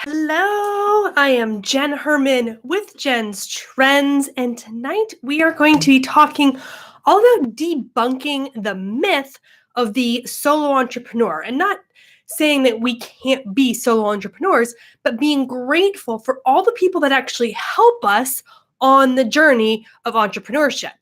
Hello, I am Jenn Herman with Jenn's Trends, and tonight we are going to be talking all about debunking the myth of the solo entrepreneur, and not saying that we can't be solo entrepreneurs, but being grateful for all the people that actually help us on the journey of entrepreneurship.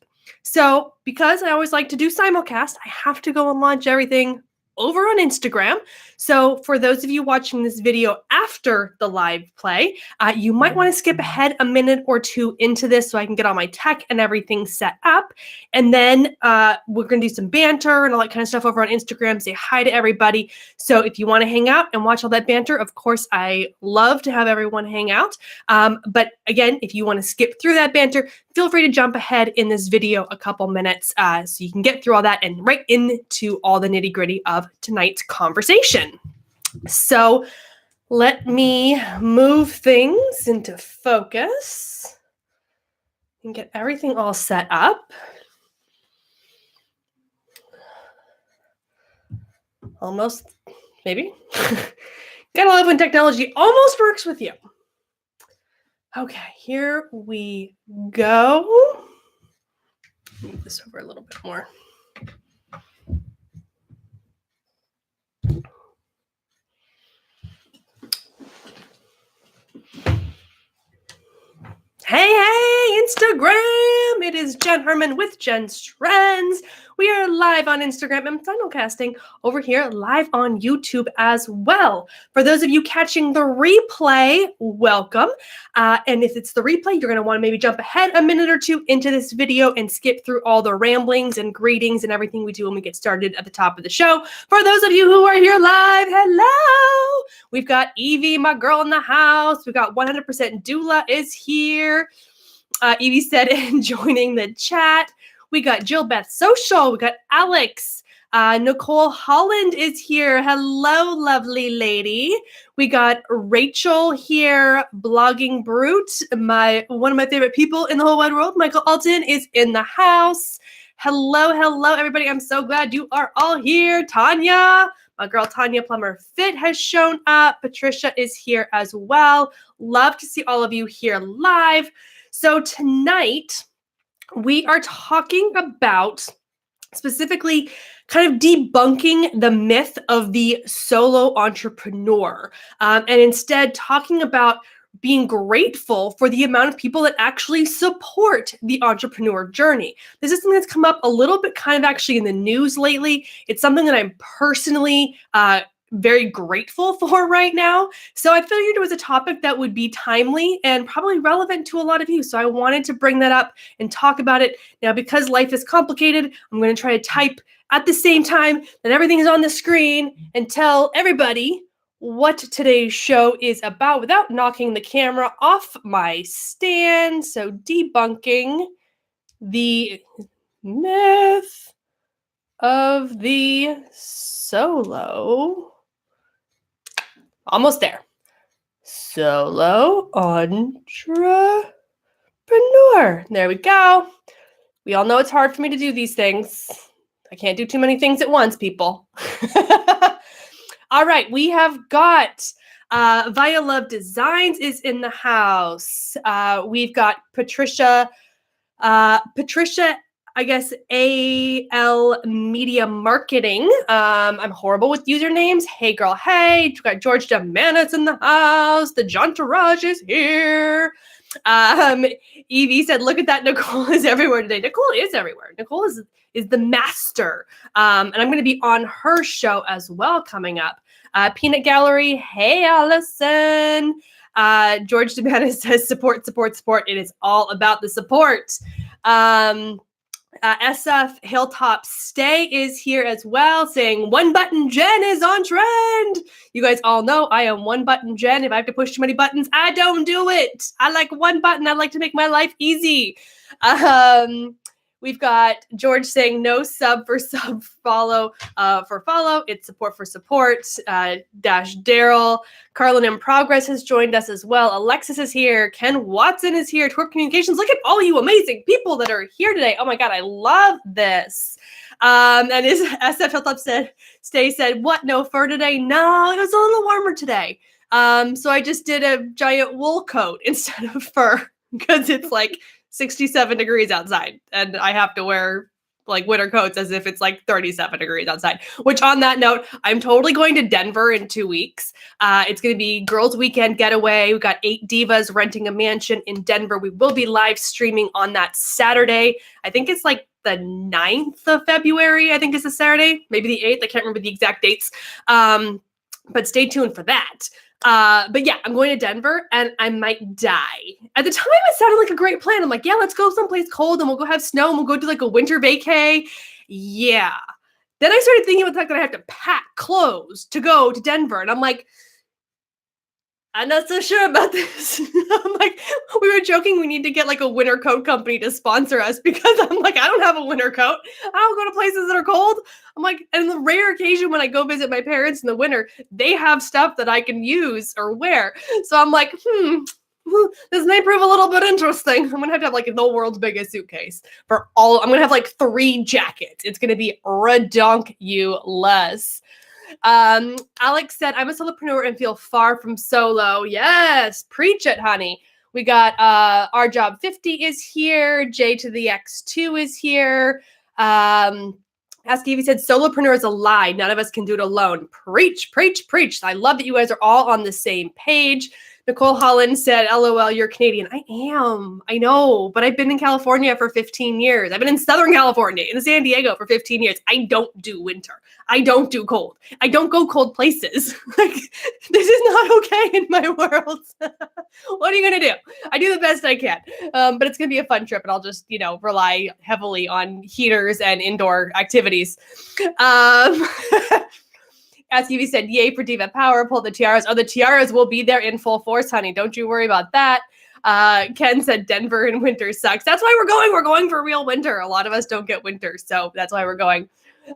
So, because I always like to do simulcast, I have to go and launch everything over on Instagram. So for those of you watching this video after the live play, you might want to skip ahead a minute or two into this so I can get all my tech and everything set up. And then we're going to do some banter and all that kind of stuff over on Instagram, say hi to everybody. So if you want to hang out and watch all that banter, of course, I love to have everyone hang out. But again, if you want to skip through that banter, feel free to jump ahead in this video a couple minutes so you can get through all that and right into all the nitty gritty of tonight's conversation. So let me move things into focus and get everything all set up. Almost, maybe. Gotta love when technology almost works with you. Okay, here we go. Move this over a little bit more. Hey, Instagram! It is Jenn Herman with Jenn's Trends. We are live on Instagram and simulcasting over here live on YouTube as well. For those of you catching the replay, welcome. And if it's the replay, you're going to want to maybe jump ahead a minute or two into this video and skip through all the ramblings and greetings and everything we do when we get started at the top of the show. For those of you who are here live, hello! We've got Evie, my girl in the house. We've got 100% Doula is here. Evie said, and joining the chat. We got Jill Beth Social. We got Alex. Nicole Holland is here. Hello, lovely lady. We got Rachel here, Blogging Brute. One of my favorite people in the whole wide world. Michael Alton is in the house. Hello, everybody. I'm so glad you are all here. Tanya, my girl Tanya Plummer Fit has shown up. Patricia is here as well. Love to see all of you here live. So tonight, we are talking about specifically kind of debunking the myth of the solo entrepreneur, and instead talking about being grateful for the amount of people that actually support the entrepreneur journey. This is something that's come up a little bit kind of actually in the news lately. It's something that I'm personally very grateful for right now. So I figured it was a topic that would be timely and probably relevant to a lot of you. So I wanted to bring that up and talk about it. Now, because life is complicated, I'm going to try to type at the same time that everything is on the screen and tell everybody what today's show is about without knocking the camera off my stand. So debunking the myth of the solo. Almost there. Solo entrepreneur. There we go. We all know it's hard for me to do these things. I can't do too many things at once, people. All right, we have got Via Love Designs is in the house. We've got Patricia, I guess, AL Media Marketing. I'm horrible with usernames. Hey, girl, hey. We've got George Demanus in the house. The Jontourage is here. Evie said, look at that. Nicole is everywhere today. Nicole is everywhere. Nicole is the master. And I'm going to be on her show as well coming up. Peanut Gallery. Hey, Allison. George Demanus says, support. It is all about the support. SF Hilltop Stay is here as well, saying One Button Jen is on trend. You guys all know I am One Button Jen. If I have to push too many buttons, I don't do it. I like one button. I like to make my life easy. We've got George saying no sub for sub, follow for follow. It's support for support. Dash Daryl. Carlin in Progress has joined us as well. Alexis is here. Ken Watson is here. Twerp Communications. Look at all you amazing people that are here today. Oh my God, I love this. And as SF Hilltop said, Stay said, what, no fur today? No, it was a little warmer today. So I just did a giant wool coat instead of fur because it's like 67 degrees outside and I have to wear like winter coats as if it's like 37 degrees outside. Which on that note, I'm totally going to Denver in 2 weeks. It's going to be girls weekend getaway. We've got 8 divas renting a mansion in Denver. We will be live streaming on that Saturday. I think it's like the 9th of February, I think is a Saturday, maybe the 8th. I can't remember the exact dates. But stay tuned for that. But yeah, I'm going to Denver and I might die. At the time, it sounded like a great plan. I'm like, yeah, let's go someplace cold and we'll go have snow and we'll go do like a winter vacay. Yeah. Then I started thinking about the fact that I have to pack clothes to go to Denver. And I'm like, I'm not so sure about this. I'm like, we were joking we need to get like a winter coat company to sponsor us because I'm like, I don't have a winter coat. I don't go to places that are cold. I'm like, and the rare occasion when I go visit my parents in the winter, they have stuff that I can use or wear. So I'm like, this may prove a little bit interesting. I'm gonna have to have like the world's biggest suitcase for all. I'm gonna have like 3 jackets. It's gonna be redonkulous. Alex said, I'm a solopreneur and feel far from solo. Yes, preach it, honey. We got our job 50 is here. J to the X2 is here. Ask Evie said, solopreneur is a lie. None of us can do it alone. Preach, preach, preach. I love that you guys are all on the same page. Nicole Holland said, LOL, you're Canadian. I am. I know, but I've been in California for 15 years. I've been in Southern California, in San Diego for 15 years. I don't do winter. I don't do cold. I don't go cold places. Like, this is not okay in my world. What are you going to do? I do the best I can. But it's going to be a fun trip, and I'll just, rely heavily on heaters and indoor activities. As Evie said, yay for Diva Power, pull the tiaras. Oh, the tiaras will be there in full force, honey. Don't you worry about that. Ken said Denver in winter sucks. That's why we're going. We're going for real winter. A lot of us don't get winter, so that's why we're going.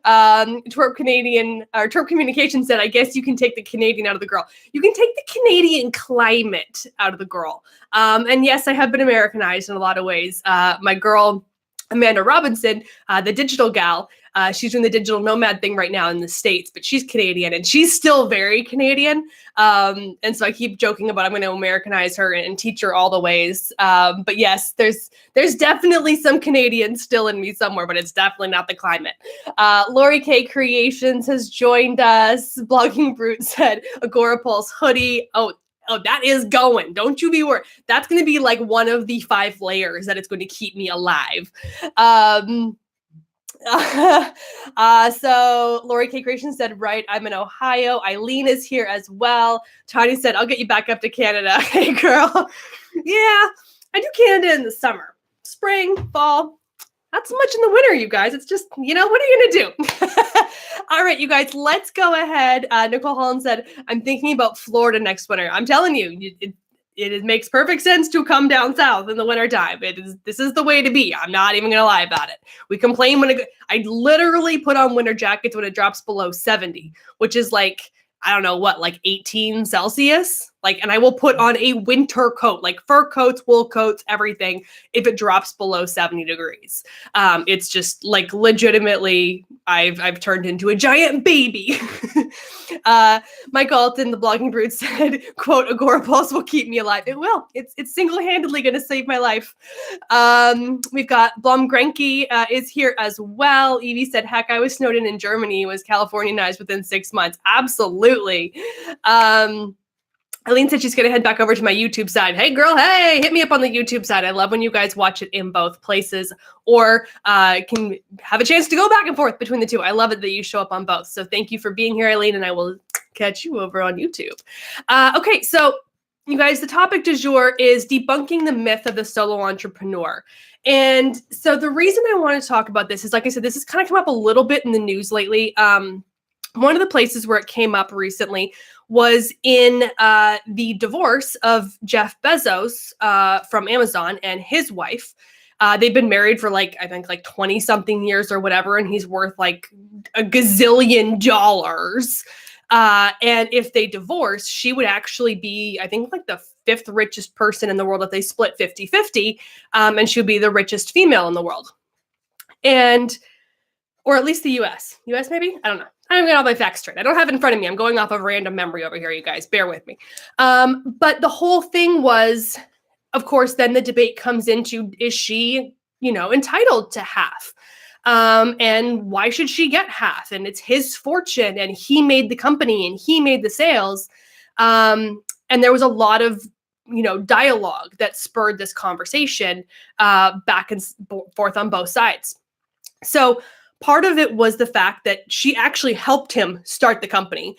Twerp Communication said, I guess you can take the Canadian out of the girl. You can take the Canadian climate out of the girl. And yes, I have been Americanized in a lot of ways. My girl, Amanda Robinson, the digital gal, she's doing the digital nomad thing right now in the States, but she's Canadian and she's still very Canadian. And so I keep joking about I'm going to Americanize her and teach her all the ways. But yes, there's definitely some Canadian still in me somewhere, but it's definitely not the climate. Lori K Creations has joined us. Blogging Brute said Agora Pulse hoodie. Oh, that is going. Don't you be worried. That's going to be like one of the 5 layers that it's going to keep me alive. So Lori K Creation said, right, I'm in Ohio. Eileen is here as well. Tony said, I'll get you back up to Canada. Hey, girl. Yeah, I do Canada in the summer. Spring, fall. Not so much in the winter, you guys. It's just, what are you going to do? All right, you guys, let's go ahead. Nicole Holland said, I'm thinking about Florida next winter. I'm telling you, it makes perfect sense to come down south in the wintertime. This is the way to be. I'm not even going to lie about it. We complain I literally put on winter jackets when it drops below 70, which is like, I don't know what, like 18 Celsius? And I will put on a winter coat, like fur coats, wool coats, everything, if it drops below 70 degrees. It's just like legitimately, I've turned into a giant baby. Mike Alton, the Blogging Brute, said, quote, Agora Pulse will keep me alive. It will. It's single-handedly going to save my life. We've got Blum Grenke is here as well. Evie said, heck, I was snowed in Germany, was Californianized within 6 months. Absolutely. Eileen said she's going to head back over to my YouTube side. Hey, girl, hey, hit me up on the YouTube side. I love when you guys watch it in both places or can have a chance to go back and forth between the two. I love it that you show up on both. So thank you for being here, Eileen, and I will catch you over on YouTube. Okay, so you guys, the topic du jour is debunking the myth of the solo entrepreneur. And so the reason I want to talk about this is, like I said, this has kind of come up a little bit in the news lately. One of the places where it came up recently was in the divorce of Jeff Bezos from Amazon and his wife. They've been married for I think 20 something years or whatever, and he's worth like a gazillion dollars. And if they divorce, she would actually be, I think, like the 5th richest person in the world if they split 50-50. And she would be the richest female in the world. Or at least the US. US maybe? I don't know. I'm getting all my facts straight. I don't have it in front of me. I'm going off of random memory over here, you guys. Bear with me. But the whole thing was, of course, then the debate comes into, is she, entitled to half? And why should she get half? And it's his fortune, and he made the company, and he made the sales. And there was a lot of, dialogue that spurred this conversation back and forth on both sides. So part of it was the fact that she actually helped him start the company.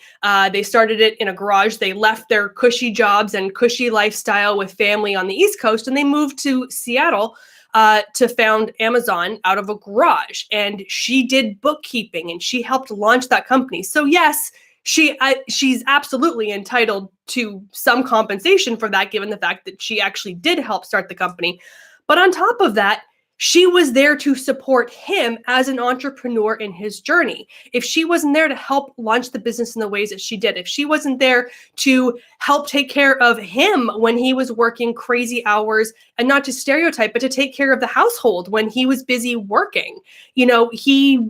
They started it in a garage. They left their cushy jobs and cushy lifestyle with family on the East Coast, and they moved to Seattle to found Amazon out of a garage. And she did bookkeeping, and she helped launch that company. So yes, she's absolutely entitled to some compensation for that, given the fact that she actually did help start the company. But on top of that, she was there to support him as an entrepreneur in his journey. If she wasn't there to help launch the business in the ways that she did, if she wasn't there to help take care of him when he was working crazy hours, and not to stereotype, but to take care of the household when he was busy working, he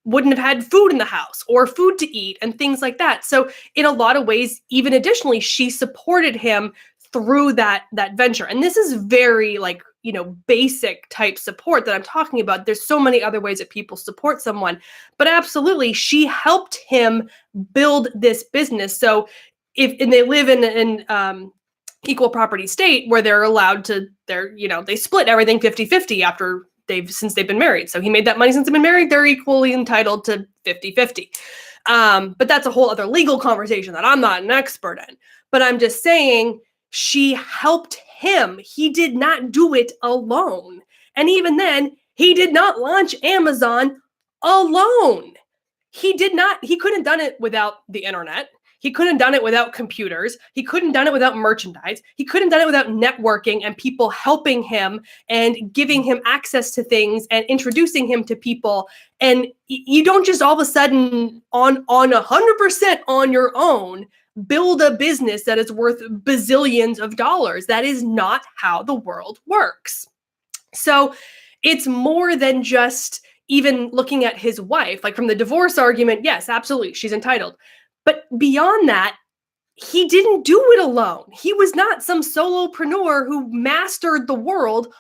wouldn't have had food in the house or food to eat and things like that. So in a lot of ways, even additionally, she supported him through that venture. And this is very basic type support that I'm talking about. There's so many other ways that people support someone, but absolutely, she helped him build this business. So and they live in an equal property state where they're allowed to, they split everything 50-50 since they've been married. So he made that money since they've been married. They're equally entitled to 50-50. But that's a whole other legal conversation that I'm not an expert in. But I'm just saying, she helped him. He did not do it alone. And even then, he did not launch Amazon alone. He couldn't have done it without the internet. He couldn't have done it without computers. He couldn't have done it without merchandise. He couldn't have done it without networking and people helping him and giving him access to things and introducing him to people. And you don't just all of a sudden on 100% on your own build a business that is worth bazillions of dollars. That is not how the world works. So it's more than just even looking at his wife. Like from the divorce argument, yes, absolutely, she's entitled. But beyond that, he didn't do it alone. He was not some solopreneur who mastered the world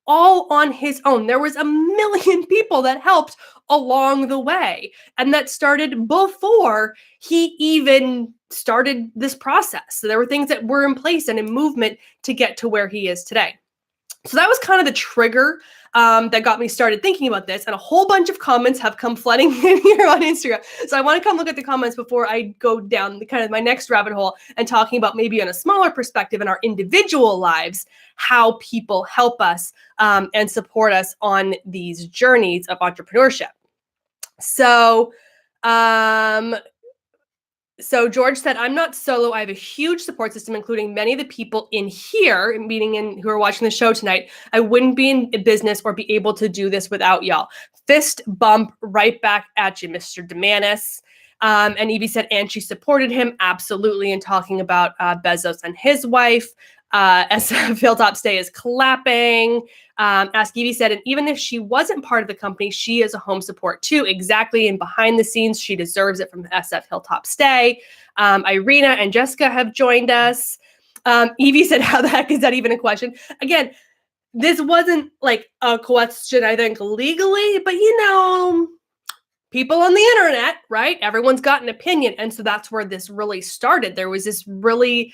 all on his own. There was a million people that helped along the way, and that started before he even started this process. So there were things that were in place and in movement to get to where he is today. So that was kind of the trigger that got me started thinking about this. And a whole bunch of comments have come flooding in here on Instagram. So I want to come look at the comments before I go down the kind of my next rabbit hole and talking about maybe on a smaller perspective in our individual lives, how people help us and support us on these journeys of entrepreneurship. So George said, I'm not solo. I have a huge support system, including many of the people in here, meaning who are watching the show tonight. I wouldn't be in business or be able to do this without y'all. Fist bump right back at you, Mr. Demanis. And Evie said, and she supported him absolutely in talking about Bezos and his wife. SF Hilltop Stay is clapping. Ask Evie said, and even if she wasn't part of the company, she is a home support too. Exactly. And behind the scenes, she deserves it from SF Hilltop Stay. Irina and Jessica have joined us. Evie said, how the heck is that even a question? Again, this wasn't like a question, I think, legally, but people on the internet, right? Everyone's got an opinion. And so that's where this really started. There was this really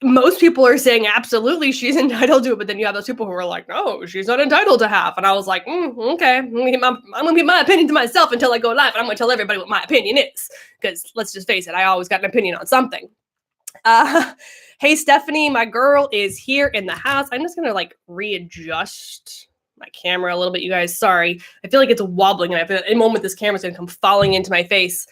most people are saying absolutely she's entitled to it, but then you have those people who are like, no, she's not entitled to half. And I was like, okay, I'm gonna keep my opinion to myself until I go live, and I'm gonna tell everybody what my opinion is, because let's just face it, I always got an opinion on something. Hey Stephanie, my girl is here in the house. I'm just gonna readjust my camera a little bit, you guys. Sorry, I feel like it's wobbling, and I feel like any moment this camera's gonna come falling into my face.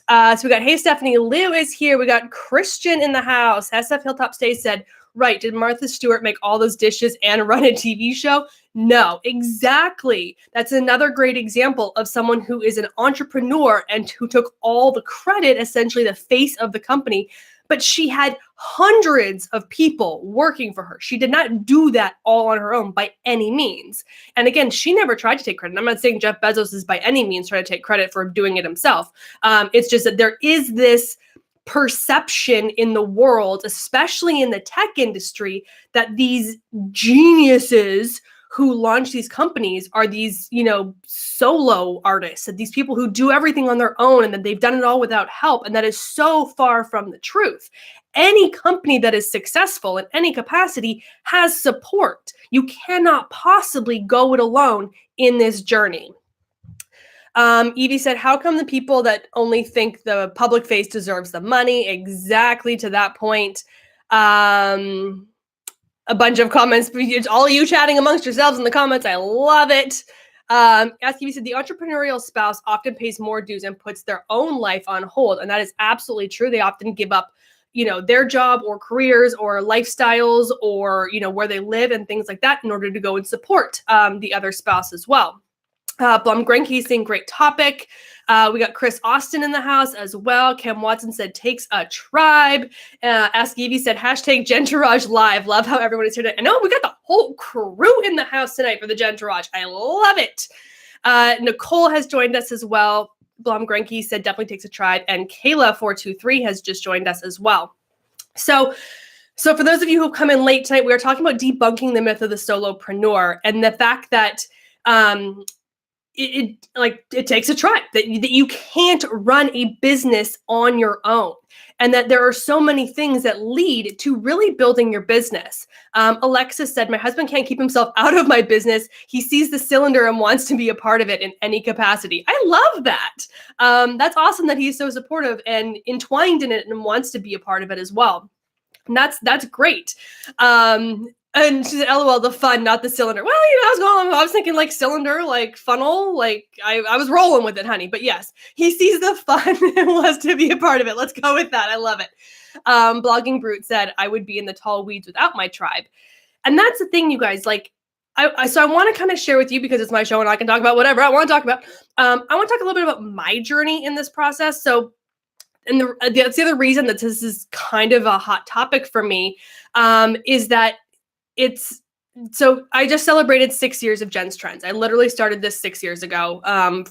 So we got, hey, Stephanie, Lou is here. We got Christian in the house. SF Hilltop Stay said, right, did Martha Stewart make all those dishes and run a TV show? No, exactly. That's another great example of someone who is an entrepreneur and who took all the credit, essentially the face of the company, but she had hundreds of people working for her. She did not do that all on her own by any means. And again, she never tried to take credit. I'm not saying Jeff Bezos is by any means trying to take credit for doing it himself. It's just that there is this perception in the world, especially in the tech industry, that these geniuses who launch these companies are these, solo artists, and these people who do everything on their own and that they've done it all without help. And that is so far from the truth. Any company that is successful in any capacity has support. You cannot possibly go it alone in this journey. Evie said, how come the people that only think the public face deserves the money? Exactly to that point. A bunch of comments, all of you chatting amongst yourselves in the comments. I love it. Evie said, the entrepreneurial spouse often pays more dues and puts their own life on hold. And that is absolutely true. They often give up their job or careers or lifestyles or, where they live and things like that in order to go and support the other spouse as well. Blum Grenke saying, great topic. We got Chris Austin in the house as well. Kim Watson said, takes a tribe. Ask Evie said, hashtag Gentourage live. Love how everyone is here today. I know we got the whole crew in the house tonight for the Gentourage. I love it. Nicole has joined us as well. Blum Grenke said, definitely takes a tribe. And Kayla423 has just joined us as well. So for those of you who come in late tonight, we are talking about debunking the myth of the solopreneur and the fact that it takes a tribe, that you can't run a business on your own, and that there are so many things that lead to really building your business. Alexis said, my husband can't keep himself out of my business. He sees the cylinder and wants to be a part of it in any capacity. I love that. That's awesome that he's so supportive and entwined in it and wants to be a part of it as well. And that's great. And she said, LOL, the fun, not the cylinder. Well, I was thinking like cylinder, like funnel, like I was rolling with it, honey. But yes, he sees the fun and wants to be a part of it. Let's go with that. I love it. Blogging Brute said, I would be in the tall weeds without my tribe. And that's the thing, you guys, like, so I want to kind of share with you, because it's my show and I can talk about whatever I want to talk about. I want to talk a little bit about my journey in this process. So, and that's the other reason that this is kind of a hot topic for me, is that so I just celebrated 6 years of Jenn's Trends. I literally started this 6 years ago.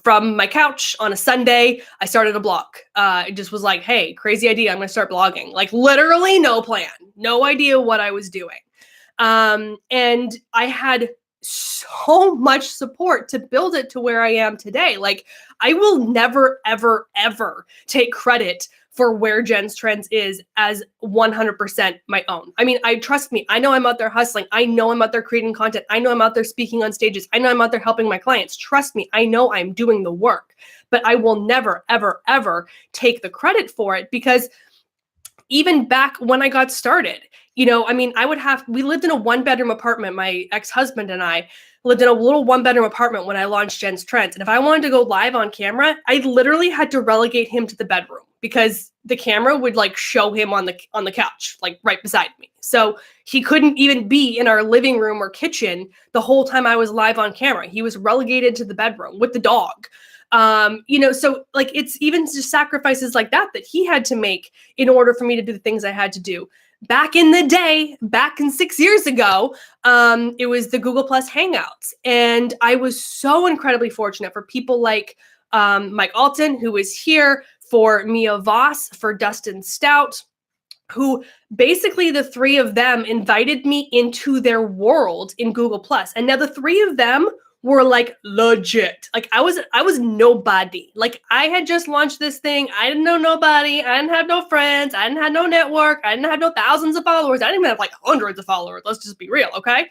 From my couch on a Sunday, I started a blog. It just was like, hey, crazy idea, I'm going to start blogging. Like literally no plan, no idea what I was doing. And I had so much support to build it to where I am today. Like I will never, ever, ever take credit for where Jenn's Trends is as 100% my own. I mean, trust me, I know I'm out there hustling. I know I'm out there creating content. I know I'm out there speaking on stages. I know I'm out there helping my clients. Trust me, I know I'm doing the work, but I will never, ever, ever take the credit for it, because even back when I got started, we lived in a 1-bedroom apartment. My ex-husband and I lived in a little 1-bedroom apartment when I launched Jenn's Trends. And if I wanted to go live on camera, I literally had to relegate him to the bedroom, because the camera would like show him on the couch, like right beside me. So he couldn't even be in our living room or kitchen the whole time I was live on camera. He was relegated to the bedroom with the dog. So like it's even just sacrifices like that he had to make in order for me to do the things I had to do. Back in the day, back in 6 years ago, it was the Google Plus Hangouts. And I was so incredibly fortunate for people like Mike Alton, who is here, for Mia Voss, for Dustin Stout, who basically the three of them invited me into their world in Google Plus. And now the three of them were like legit. Like I was nobody. Like I had just launched this thing. I didn't know nobody. I didn't have no friends. I didn't have no network. I didn't have no thousands of followers. I didn't even have like hundreds of followers. Let's just be real, okay?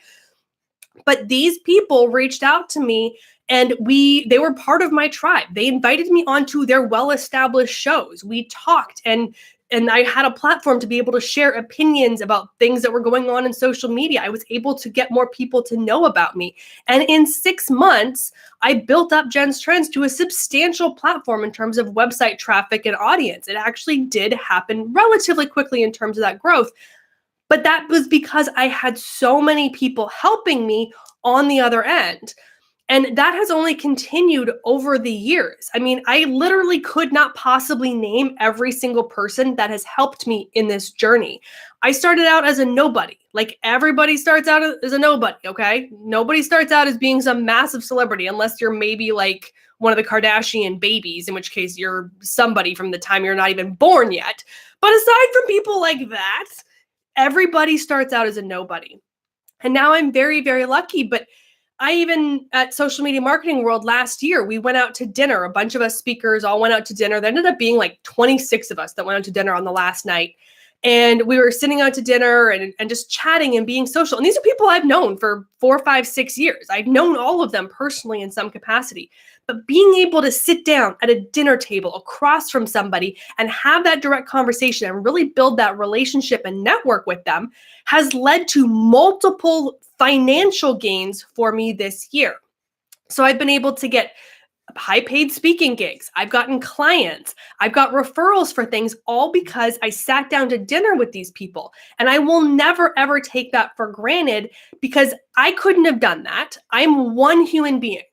But these people reached out to me, and they were part of my tribe. They invited me onto their well-established shows. We talked, and I had a platform to be able to share opinions about things that were going on in social media. I was able to get more people to know about me. And in 6 months, I built up Jenn's Trends to a substantial platform in terms of website traffic and audience. It actually did happen relatively quickly in terms of that growth. But that was because I had so many people helping me on the other end. And that has only continued over the years. I mean, I literally could not possibly name every single person that has helped me in this journey. I started out as a nobody. Like everybody starts out as a nobody, okay? Nobody starts out as being some massive celebrity unless you're maybe like one of the Kardashian babies, in which case you're somebody from the time you're not even born yet. But aside from people like that, everybody starts out as a nobody. And now I'm very, very lucky. But I even at Social Media Marketing World last year, we went out to dinner. A bunch of us speakers all went out to dinner. There ended up being like 26 of us that went out to dinner on the last night. And we were sitting out to dinner and just chatting and being social. And these are people I've known for 4, 5, 6 years. I've known all of them personally in some capacity. But being able to sit down at a dinner table across from somebody and have that direct conversation and really build that relationship and network with them has led to multiple financial gains for me this year. So I've been able to get high paid speaking gigs. I've gotten clients. I've got referrals for things, all because I sat down to dinner with these people. And I will never, ever take that for granted because I couldn't have done that. I'm one human being.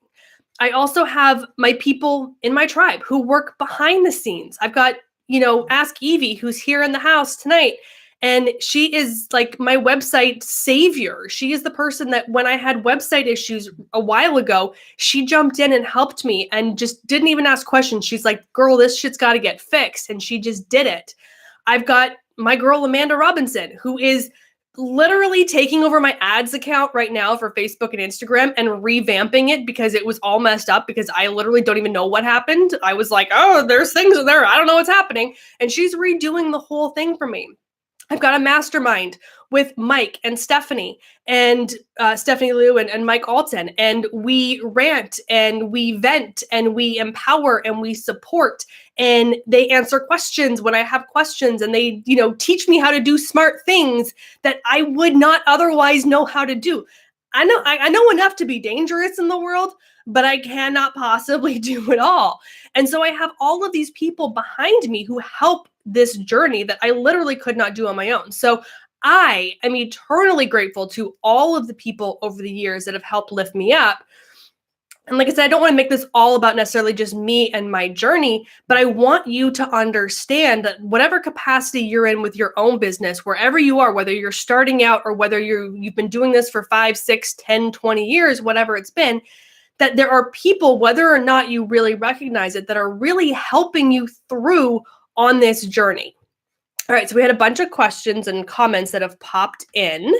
I also have my people in my tribe who work behind the scenes. I've got, Ask Evie, who's here in the house tonight. And she is like my website savior. She is the person that when I had website issues a while ago, she jumped in and helped me and just didn't even ask questions. She's like, girl, this shit's got to get fixed. And she just did it. I've got my girl, Amanda Robinson, who is literally taking over my ads account right now for Facebook and Instagram and revamping it because it was all messed up because I literally don't even know what happened. I was like, oh, there's things in there. I don't know what's happening. And she's redoing the whole thing for me. I've got a mastermind with Mike and Stephanie and Stephanie Liu and Mike Alton. And we rant and we vent and we empower and we support. And they answer questions when I have questions and they, teach me how to do smart things that I would not otherwise know how to do. I know enough to be dangerous in the world, but I cannot possibly do it all. And so I have all of these people behind me who help this journey that I literally could not do on my own. So I am eternally grateful to all of the people over the years that have helped lift me up. And like I said, I don't want to make this all about necessarily just me and my journey, but I want you to understand that whatever capacity you're in with your own business, wherever you are, whether you're starting out or whether you've been doing this for 5, 6, 10, 20 years, whatever it's been, that there are people, whether or not you really recognize it, that are really helping you through on this journey. All right, so we had a bunch of questions and comments that have popped in.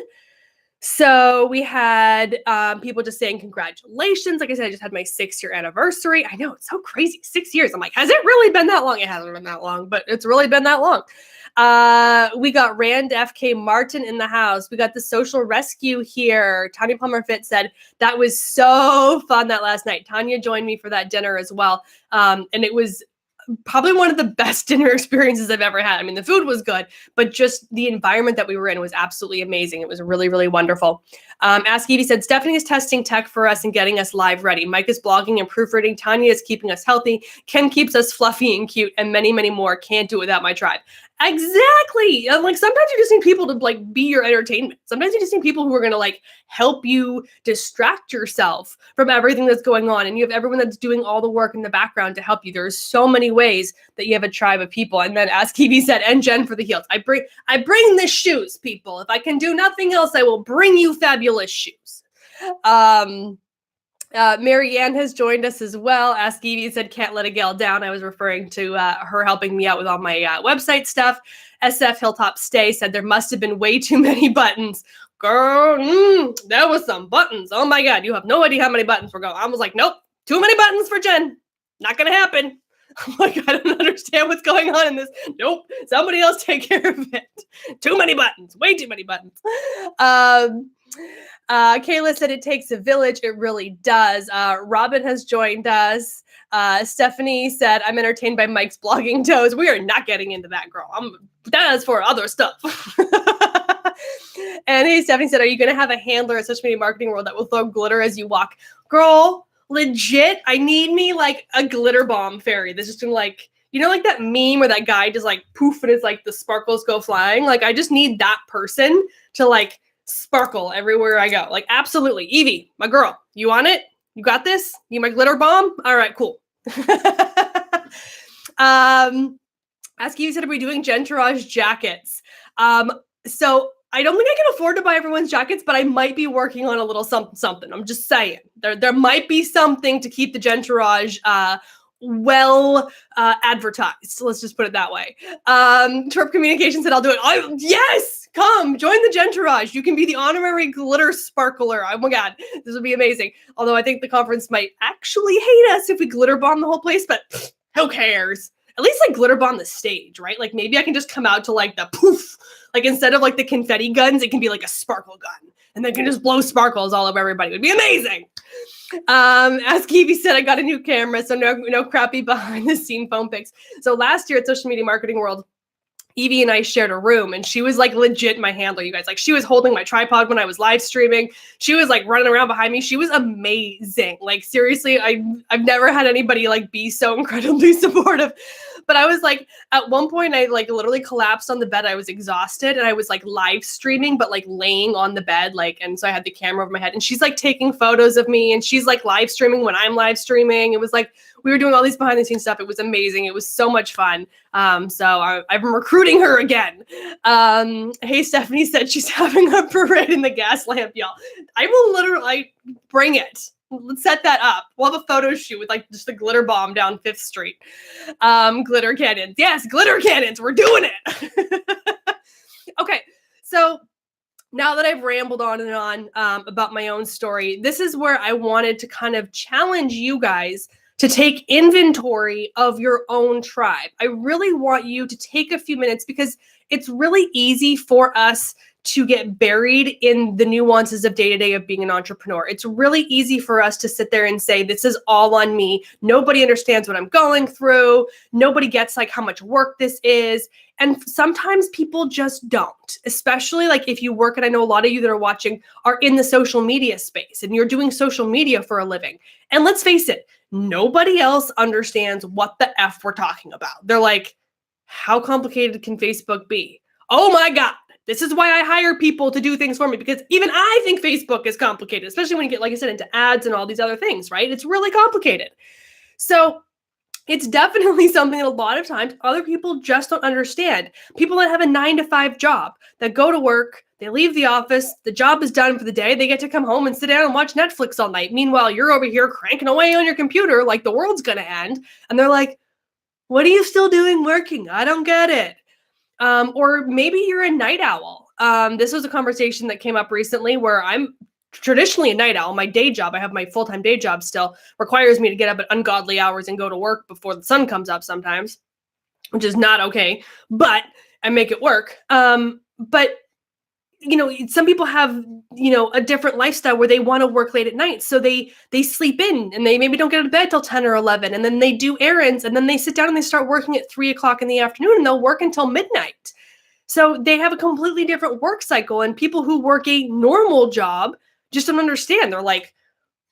So we had people just saying congratulations. Like I said, I just had my 6-year anniversary. I know, it's so crazy. 6 years. I'm like, has it really been that long? It hasn't been that long, but it's really been that long. We got Rand FK Martin in the house. We got the Social Rescue here. Tanya Plummer Fit said, that was so fun that last night. Tanya joined me for that dinner as well. And it was probably one of the best dinner experiences I've ever had. I mean, the food was good, but just the environment that we were in was absolutely amazing. It was really, really wonderful. Ask Evie said, Stephanie is testing tech for us and getting us live ready. Mike is blogging and proofreading. Tanya is keeping us healthy. Ken keeps us fluffy and cute, and many, many more. Can't do it without my tribe. Exactly. Like sometimes you just need people to like be your entertainment. Sometimes you just need people who are going to like help you distract yourself from everything that's going on. And you have everyone that's doing all the work in the background to help you. There's so many ways that you have a tribe of people. And then as Kiwi said, and Jen for the heels. I bring the shoes, people. If I can do nothing else, I will bring you fabulous shoes. Mary Ann has joined us as well. Ask Evie said, can't let a gal down. I was referring to her helping me out with all my website stuff. SF Hilltop Stay said, there must have been way too many buttons. Girl, there was some buttons. Oh my God, you have no idea how many buttons were going. I was like, nope, too many buttons for Jen. Not going to happen. I'm like, I don't understand what's going on in this. Nope, somebody else take care of it. Too many buttons, way too many buttons. Kayla said it takes a village. It really does. Robin has joined us. Stephanie said, I'm entertained by Mike's blogging toes. We are not getting into that, girl. That is for other stuff. And hey, Stephanie said, are you going to have a handler at Social Media Marketing World that will throw glitter as you walk? Girl, legit, I need me like a glitter bomb fairy that's just gonna like, like that meme where that guy just like poof and it's like the sparkles go flying. Like I just need that person to like sparkle everywhere I go. Like absolutely. Evie, my girl, you want it? You got this? You my glitter bomb? All right, cool. Ask you said, are we doing Gentourage jackets? So I don't think I can afford to buy everyone's jackets, but I might be working on a little something. I'm just saying there might be something to keep the Gentourage well advertised. Let's just put it that way. Terp Communications said, I'll do it. Yes, come join the Gentourage. You can be the honorary glitter sparkler. Oh my God, this would be amazing. Although I think the conference might actually hate us if we glitter bomb the whole place, but who cares? At least like glitter bomb the stage, right? Like maybe I can just come out to like the poof, like instead of like the confetti guns, it can be like a sparkle gun and they can just blow sparkles all over everybody. It would be amazing. As Kiwi said, I got a new camera, so no crappy behind the scene phone pics. So last year at Social Media Marketing World, Evie and I shared a room and she was like legit my handler, you guys. Like she was holding my tripod when I was live streaming. She was like running around behind me. She was amazing. Like seriously, I've never had anybody like be so incredibly supportive. But I was like, at one point I like literally collapsed on the bed. I was exhausted and I was like live streaming, but like laying on the bed. Like, and so I had the camera over my head and she's like taking photos of me and she's like live streaming when I'm live streaming. It was like, we were doing all these behind the scenes stuff. It was amazing. It was so much fun. So I've been recruiting her again. Hey, Stephanie said she's having a parade in the gas lamp, y'all. I will literally bring it. Let's set that up. We'll have a photo shoot with like just the glitter bomb down 5th Street. Glitter cannons. Yes, glitter cannons. We're doing it. Okay, so now that I've rambled on and on about my own story, this is where I wanted to kind of challenge you guys to take inventory of your own tribe. I really want you to take a few minutes because it's really easy for us to get buried in the nuances of day-to-day of being an entrepreneur. It's really easy for us to sit there and say, this is all on me. Nobody understands what I'm going through. Nobody gets like how much work this is. And sometimes people just don't, especially like if you work, and I know a lot of you that are watching are in the social media space and you're doing social media for a living. And let's face it, nobody else understands what the F we're talking about. They're like, how complicated can Facebook be? Oh my God. This is why I hire people to do things for me because even I think Facebook is complicated, especially when you get, like I said, into ads and all these other things, right? It's really complicated. So it's definitely something that a lot of times other people just don't understand. People that have a 9-to-5 job that go to work, they leave the office, the job is done for the day, they get to come home and sit down and watch Netflix all night. Meanwhile, you're over here cranking away on your computer like the world's going to end. And they're like, what are you still doing working? I don't get it. Or maybe you're a night owl. This was a conversation that came up recently where I'm traditionally a night owl. My day job, I have my full-time day job still, requires me to get up at ungodly hours and go to work before the sun comes up sometimes, which is not okay, but I make it work. But you know, some people have, you know, a different lifestyle where they want to work late at night. So they sleep in and they maybe don't get out of bed till 10 or 11. And then they do errands and then they sit down and they start working at 3 o'clock in the afternoon and they'll work until midnight. So they have a completely different work cycle. And people who work a normal job just don't understand. They're like,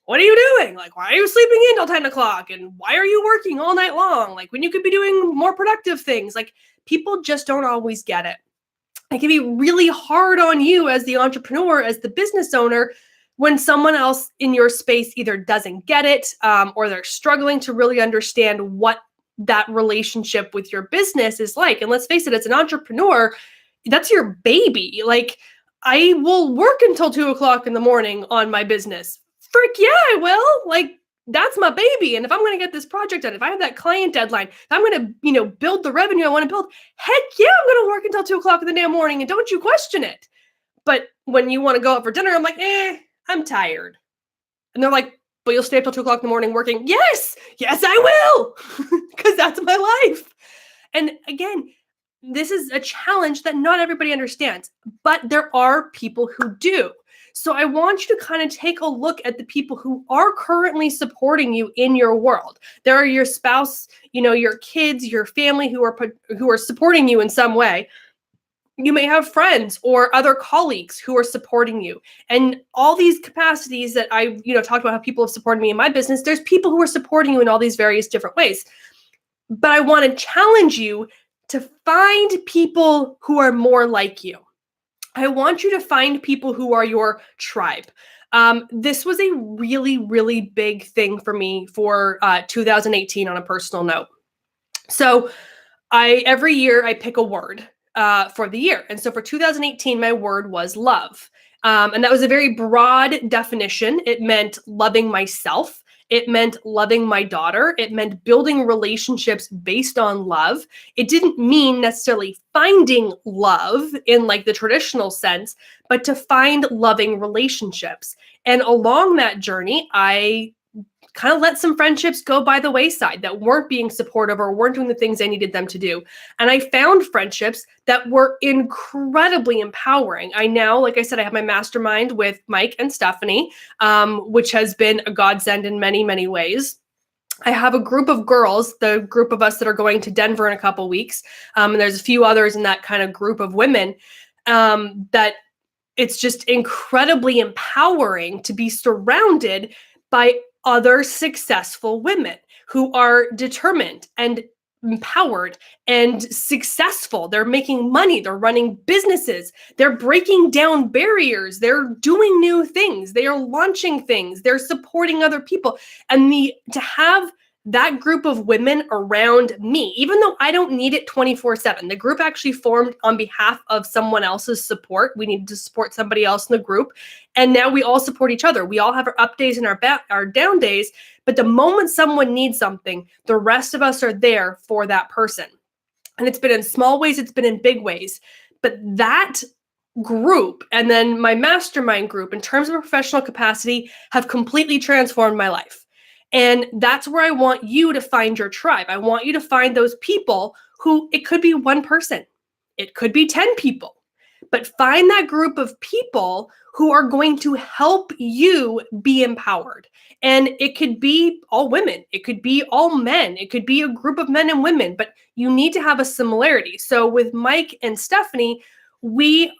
what are you doing? Like, why are you sleeping in till 10 o'clock? And why are you working all night long? Like when you could be doing more productive things. Like people just don't always get it. It can be really hard on you as the entrepreneur, as the business owner, when someone else in your space either doesn't get it or they're struggling to really understand what that relationship with your business is like. And let's face it, as an entrepreneur, that's your baby. Like, I will work until 2 o'clock in the morning on my business. Frick yeah, I will. Like, that's my baby. And if I'm going to get this project done, if I have that client deadline, if I'm going to, you know, build the revenue I want to build, heck yeah, I'm going to work until 2 o'clock in the damn morning and don't you question it. But when you want to go out for dinner, I'm like, I'm tired. And they're like, but you'll stay up till 2 o'clock in the morning working. Yes, I will. Because that's my life. And again, this is a challenge that not everybody understands, but there are people who do. So I want you to kind of take a look at the people who are currently supporting you in your world. There are your spouse, you know, your kids, your family who are supporting you in some way. You may have friends or other colleagues who are supporting you. And all these capacities that I, you know, talked about how people have supported me in my business, there's people who are supporting you in all these various different ways. But I want to challenge you to find people who are more like you. I want you to find people who are your tribe. This was a really, really big thing for me for 2018 on a personal note. So every year I pick a word for the year. And so for 2018, my word was love. And that was a very broad definition. It meant loving myself. It meant loving my daughter. It meant building relationships based on love. It didn't mean necessarily finding love in like the traditional sense, but to find loving relationships. And along that journey, I kind of let some friendships go by the wayside that weren't being supportive or weren't doing the things I needed them to do. And I found friendships that were incredibly empowering. I now, like I said, I have my mastermind with Mike and Stephanie, which has been a godsend in many, many ways. I have a group of girls, the group of us that are going to Denver in a couple weeks. And there's a few others in that kind of group of women that it's just incredibly empowering to be surrounded by other successful women who are determined and empowered and successful. They're making money, they're running businesses, they're breaking down barriers, they're doing new things, they are launching things, they're supporting other people. And to have that group of women around me, even though I don't need it 24/7, the group actually formed on behalf of someone else's support. We needed to support somebody else in the group. And now we all support each other. We all have our up days and our down days. But the moment someone needs something, the rest of us are there for that person. And it's been in small ways, it's been in big ways. But that group and then my mastermind group in terms of professional capacity have completely transformed my life. And that's where I want you to find your tribe. I want you to find those people who, it could be one person, it could be 10 people, but find that group of people who are going to help you be empowered. And it could be all women, it could be all men, it could be a group of men and women, but you need to have a similarity. So with Mike and Stephanie, we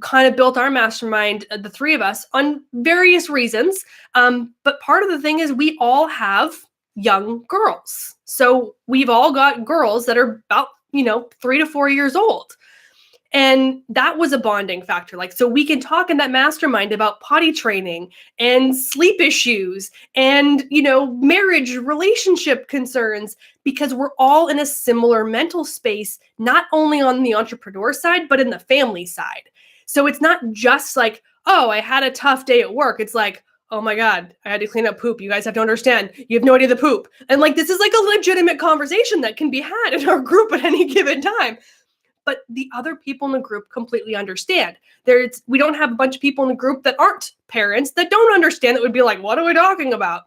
kind of built our mastermind, the three of us, on various reasons. But part of the thing is we all have young girls. So we've all got girls that are about, 3 to 4 years old. And that was a bonding factor. Like, so we can talk in that mastermind about potty training and sleep issues and, marriage, relationship concerns, because we're all in a similar mental space, not only on the entrepreneur side, but in the family side. So it's not just like, oh, I had a tough day at work. It's like, oh my God, I had to clean up poop. You guys have to understand. You have no idea the poop. And like, this is like a legitimate conversation that can be had in our group at any given time. But the other people in the group completely understand. We don't have a bunch of people in the group that aren't parents that don't understand, that would be like, what are we talking about?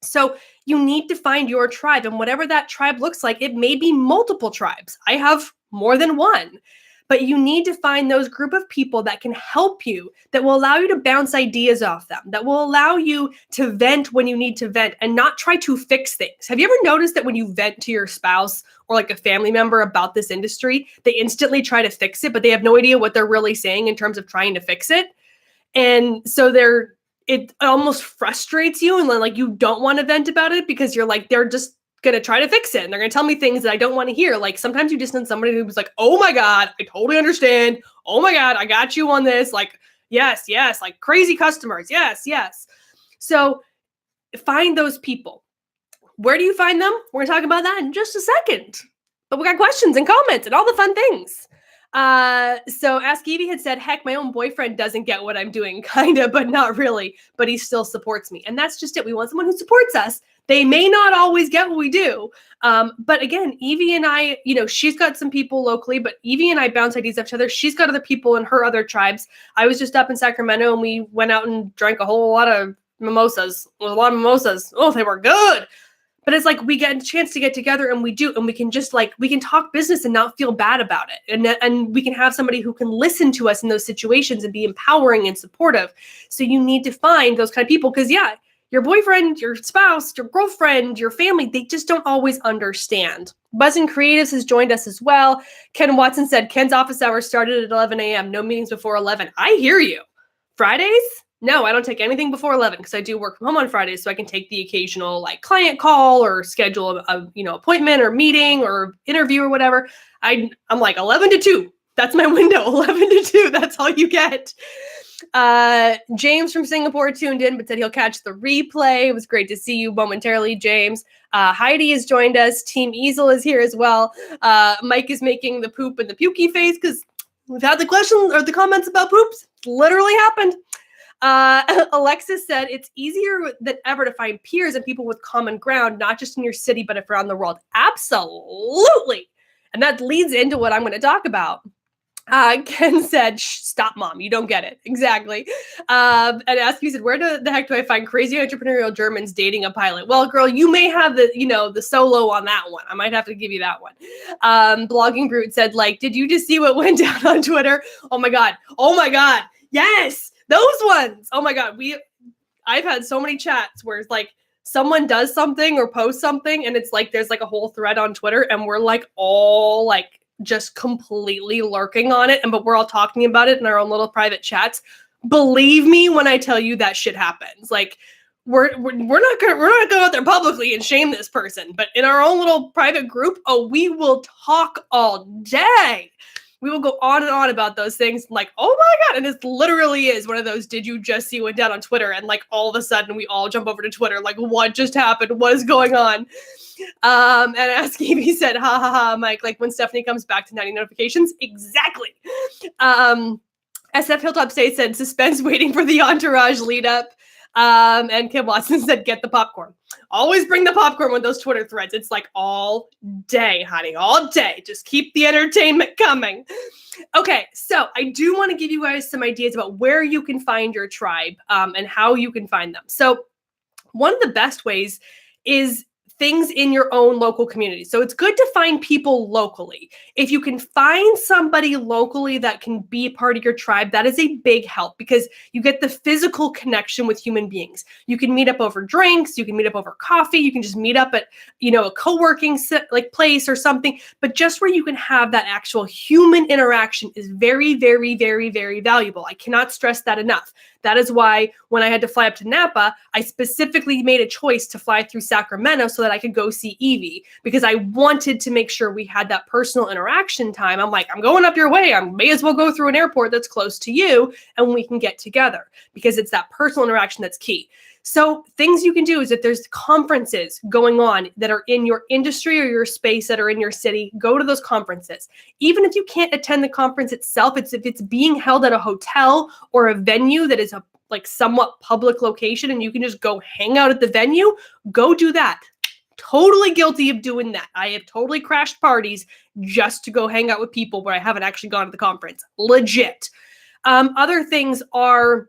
So you need to find your tribe, and whatever that tribe looks like, it may be multiple tribes. I have more than one. But you need to find those group of people that can help you, that will allow you to bounce ideas off them, that will allow you to vent when you need to vent and not try to fix things. Have you ever noticed that when you vent to your spouse or like a family member about this industry, they instantly try to fix it, but they have no idea what they're really saying in terms of trying to fix it? And so it almost frustrates you, and then like you don't want to vent about it because you're like, they're just going to try to fix it and they're going to tell me things that I don't want to hear. Like sometimes you just need somebody who's like, oh my God, I totally understand. Oh my God, I got you on this. Like, yes, like crazy customers. Yes. So find those people. Where do you find them? We're going to talk about that in just a second. But we got questions and comments and all the fun things. So Ask Evie had said, heck, my own boyfriend doesn't get what I'm doing, kind of, but not really, but he still supports me. And that's just it. We want someone who supports us. They may not always get what we do. But again, Evie and I, she's got some people locally, but Evie and I bounce ideas off each other. She's got other people in her other tribes. I was just up in Sacramento and we went out and drank a whole lot of mimosas. It was a lot of mimosas. Oh, they were good. But it's like we get a chance to get together and we do, and we can just we can talk business and not feel bad about it. And we can have somebody who can listen to us in those situations and be empowering and supportive. So you need to find those kind of people, because your boyfriend, your spouse, your girlfriend, your family, they just don't always understand. Buzzin' Creatives has joined us as well. Ken Watson said, Ken's office hours started at 11 a.m. No meetings before 11. I hear you. Fridays? No, I don't take anything before 11 because I do work from home on Fridays, so I can take the occasional client call or schedule a appointment or meeting or interview or whatever. I'm like 11 to 2. That's my window, 11 to 2. That's all you get. James from Singapore tuned in, but said he'll catch the replay. It was great to see you momentarily, James. Heidi has joined us. Team Easel is here as well. Mike is making the poop and the pukey face because we've had the questions or the comments about poops. It's literally happened. Alexis said it's easier than ever to find peers and people with common ground, not just in your city, but around the world. Absolutely. And that leads into what I'm going to talk about. Ken said, stop, Mom. You don't get it. Exactly. And Askew said, where the heck do I find crazy entrepreneurial Germans dating a pilot? Well, girl, you may have the solo on that one. I might have to give you that one. Blogging Brute said, like, did you just see what went down on Twitter? Oh my God. Yes, those ones. Oh my God. I've had so many chats where it's like someone does something or posts something and it's like, there's like a whole thread on Twitter and we're like all like, just completely lurking on it, but we're all talking about it in our own little private chats. Believe me when I tell you that shit happens. Like we're not gonna go out there publicly and shame this person, but in our own little private group, we will talk all day. We will go on and on about those things. Like, oh my God. And it literally is one of those, did you just see what down on Twitter? And like all of a sudden we all jump over to Twitter. Like what just happened? What is going on? And Askeby said, ha ha ha, Mike, like when Stephanie comes back to 90 notifications. Exactly. SF Hilltop State said, suspense waiting for the entourage lead up. And Kim Watson said, get the popcorn. Always bring the popcorn with those Twitter threads. It's like all day, honey, all day. Just keep the entertainment coming. Okay, so I do want to give you guys some ideas about where you can find your tribe and how you can find them. So one of the best ways is things in your own local community. So it's good to find people locally. If you can find somebody locally that can be part of your tribe, that is a big help because you get the physical connection with human beings. You can meet up over drinks, you can meet up over coffee, you can just meet up at, a co-working place or something, but just where you can have that actual human interaction is very, very, very, very valuable. I cannot stress that enough. That is why when I had to fly up to Napa, I specifically made a choice to fly through Sacramento so that I could go see Evie because I wanted to make sure we had that personal interaction time. I'm like, I'm going up your way. I may as well go through an airport that's close to you and we can get together because it's that personal interaction that's key. So things you can do is if there's conferences going on that are in your industry or your space that are in your city, go to those conferences. Even if you can't attend the conference itself, if it's being held at a hotel or a venue that is a like somewhat public location and you can just go hang out at the venue, go do that. Totally guilty of doing that. I have totally crashed parties just to go hang out with people where I haven't actually gone to the conference. Legit. Other things are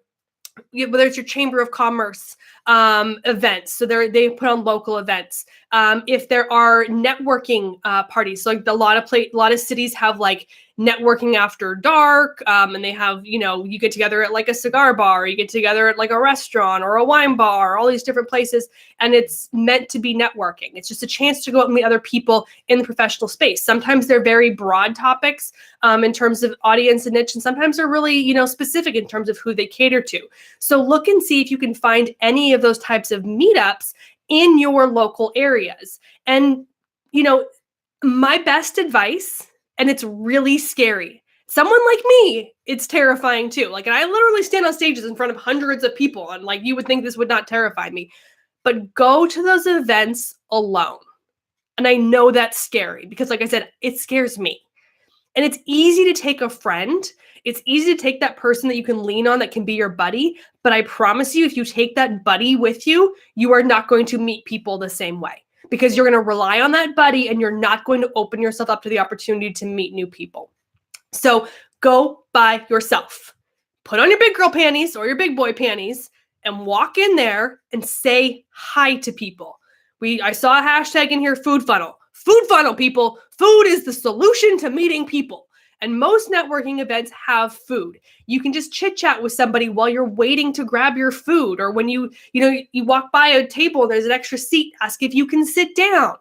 whether it's your Chamber of Commerce events, so they put on local events. If there are networking parties, so like a lot of cities have like networking after dark, and they have you get together at like a cigar bar, or you get together at like a restaurant or a wine bar, all these different places, and it's meant to be networking. It's just a chance to go out and meet other people in the professional space. Sometimes they're very broad topics in terms of audience and niche, and sometimes they're really specific in terms of who they cater to. So look and see if you can find any of those types of meetups in your local areas. And, my best advice, and it's really scary. Someone like me, it's terrifying too. Like, and I literally stand on stages in front of hundreds of people and like, you would think this would not terrify me, but go to those events alone. And I know that's scary because like I said, it scares me. And it's easy to take a friend. It's easy to take that person that you can lean on that can be your buddy. But I promise you, if you take that buddy with you, you are not going to meet people the same way because you're going to rely on that buddy and you're not going to open yourself up to the opportunity to meet new people. So go by yourself. Put on your big girl panties or your big boy panties and walk in there and say hi to people. I saw a hashtag in here, food funnel. Food funnel, people. Food is the solution to meeting people. And most networking events have food. You can just chit chat with somebody while you're waiting to grab your food. Or when you walk by a table and there's an extra seat, ask if you can sit down.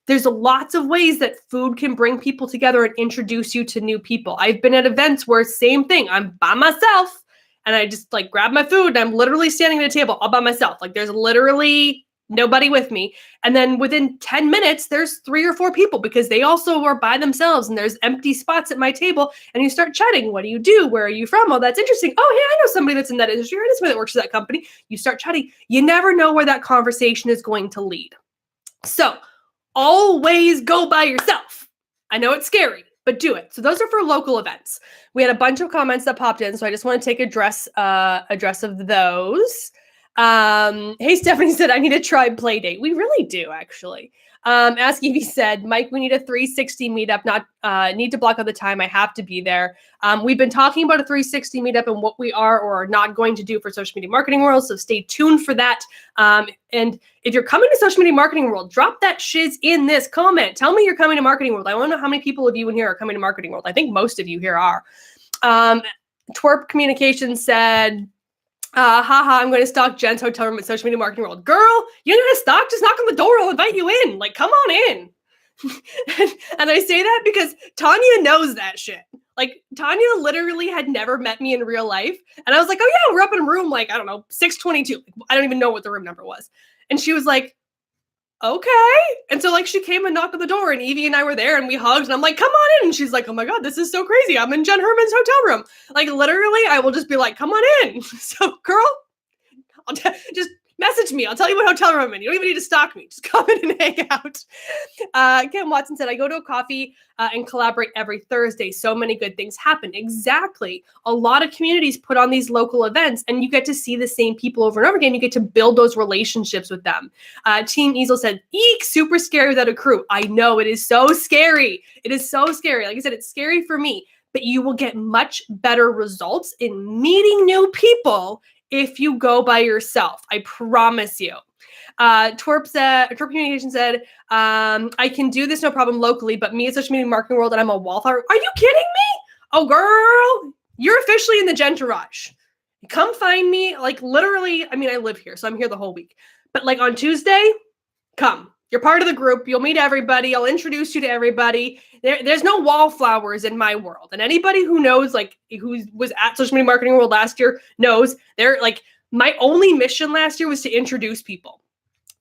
There's lots of ways that food can bring people together and introduce you to new people. I've been at events where same thing. I'm by myself and I just like grab my food and I'm literally standing at a table all by myself. Like there's literally nobody with me. And then within 10 minutes, there's 3 or 4 people because they also are by themselves and there's empty spots at my table. And you start chatting. What do you do? Where are you from? Oh, that's interesting. Oh, hey, I know somebody that's in that industry. I know somebody that works at that company. You start chatting. You never know where that conversation is going to lead. So always go by yourself. I know it's scary, but do it. So those are for local events. We had a bunch of comments that popped in, so I just want to take address of those. Hey, Stephanie said, I need a tribe play date. We really do, actually. Ask Evie said, Mike, we need a 360 meetup, not need to block out the time. I have to be there. We've been talking about a 360 meetup and what we are or are not going to do for Social Media Marketing World, so stay tuned for that. And if you're coming to Social Media Marketing World, drop that shiz in this comment. Tell me you're coming to Marketing World. I want to know how many people of you in here are coming to Marketing World. I think most of you here are. Twerp Communications said, haha, I'm going to stalk Jen's hotel room at Social Media Marketing World. Girl, you don't have to stalk, just knock on the door. I'll invite you in. Like, come on in. And I say that because Tanya knows that shit. Like, Tanya literally had never met me in real life. And I was like, oh yeah, we're up in room, like, I don't know, 622. I don't even know what the room number was. And she was like, okay. And so like she came and knocked on the door and Evie and I were there and we hugged and I'm like, come on in. And she's like, oh my God, this is so crazy. I'm in Jenn Herman's hotel room. Like literally, I will just be like, come on in. So girl, just message me. I'll tell you what hotel room I'm in. You don't even need to stalk me. Just come in and hang out. Kim Watson said, I go to a coffee and collaborate every Thursday. So many good things happen. Exactly. A lot of communities put on these local events and you get to see the same people over and over again. You get to build those relationships with them. Team Easel said, eek, super scary without a crew. I know, it is so scary. It is so scary. Like I said, it's scary for me, but you will get much better results in meeting new people if you go by yourself. I promise you. Twerp Communication said, I can do this no problem locally, but me at Social Media Marketing World and I'm a wallflower. Are you kidding me? Oh, girl, you're officially in the Gentourage. Come find me. Like literally, I mean, I live here, so I'm here the whole week. But like on Tuesday, come. You're part of the group. You'll meet everybody. I'll introduce you to everybody. There's no wallflowers in my world. And anybody who knows, like, who was at Social Media Marketing World last year knows they're like, my only mission last year was to introduce people.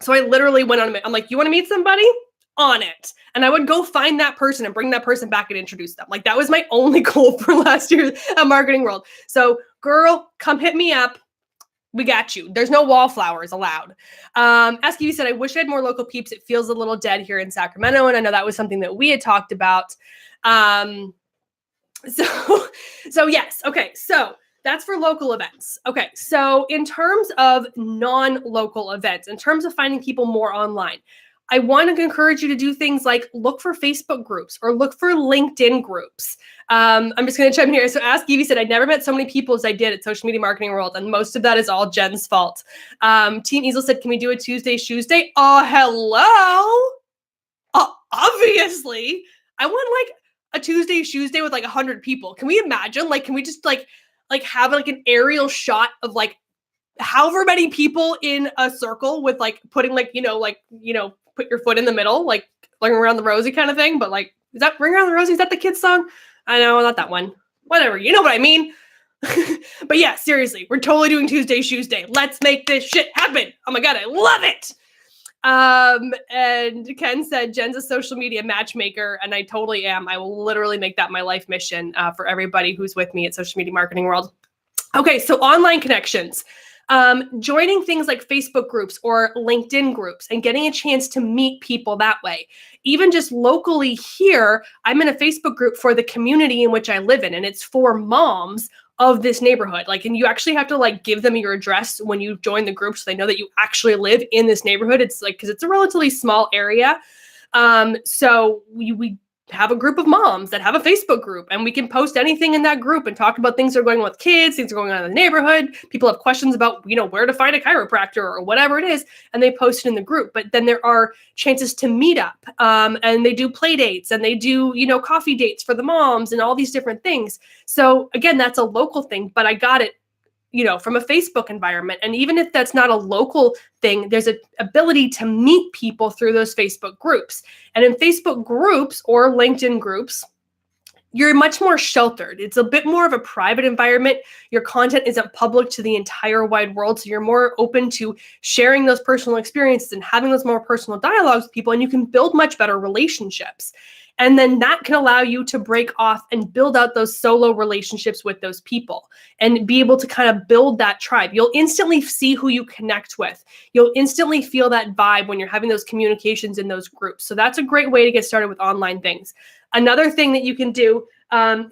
So I literally went on, I'm like, you want to meet somebody? On it. And I would go find that person and bring that person back and introduce them. Like that was my only goal for last year at Marketing World. So girl, come hit me up. We got you. There's no wallflowers allowed. Askew said, I wish I had more local peeps. It feels a little dead here in Sacramento. And I know that was something that we had talked about. So yes. Okay. So that's for local events. Okay. So in terms of non-local events, in terms of finding people more online, I want to encourage you to do things like look for Facebook groups or look for LinkedIn groups. I'm just going to chime in here. So Ask Evie said, I never met so many people as I did at Social Media Marketing World, and most of that is all Jen's fault. Team Easel said, can we do a Tuesday? Oh, hello. Obviously. I want like a Tuesday with like 100 people. Can we imagine? Like, can we just like have like an aerial shot of like however many people in a circle with like putting like, put your foot in the middle, like Ring Around the Rosie kind of thing. But like, is that Ring Around the Rosie? Is that the kids song? I know, not that one. Whatever. You know what I mean? But yeah, seriously, we're totally doing Tuesday. Let's make this shit happen. Oh my God, I love it. And Ken said, Jen's a social media matchmaker, and I totally am. I will literally make that my life mission for everybody who's with me at Social Media Marketing World. Okay, so online connections. Joining things like Facebook groups or LinkedIn groups and getting a chance to meet people that way. Even just locally here, I'm in a Facebook group for the community in which I live in, and it's for moms of this neighborhood. Like, and you actually have to like give them your address when you join the group so they know that you actually live in this neighborhood. It's like, because it's a relatively small area. So we have a group of moms that have a Facebook group, and we can post anything in that group and talk about things that are going on with kids, things that are going on in the neighborhood. People have questions about, where to find a chiropractor or whatever it is, and they post it in the group. But then there are chances to meet up, and they do play dates, and they do, coffee dates for the moms and all these different things. So again, that's a local thing, but I got it, from a Facebook environment. And even if that's not a local thing, there's an ability to meet people through those Facebook groups. And in Facebook groups or LinkedIn groups, you're much more sheltered. It's a bit more of a private environment. Your content isn't public to the entire wide world. So you're more open to sharing those personal experiences and having those more personal dialogues with people, and you can build much better relationships. And then that can allow you to break off and build out those solo relationships with those people and be able to kind of build that tribe. You'll instantly see who you connect with. You'll instantly feel that vibe when you're having those communications in those groups. So that's a great way to get started with online things. Another thing that you can do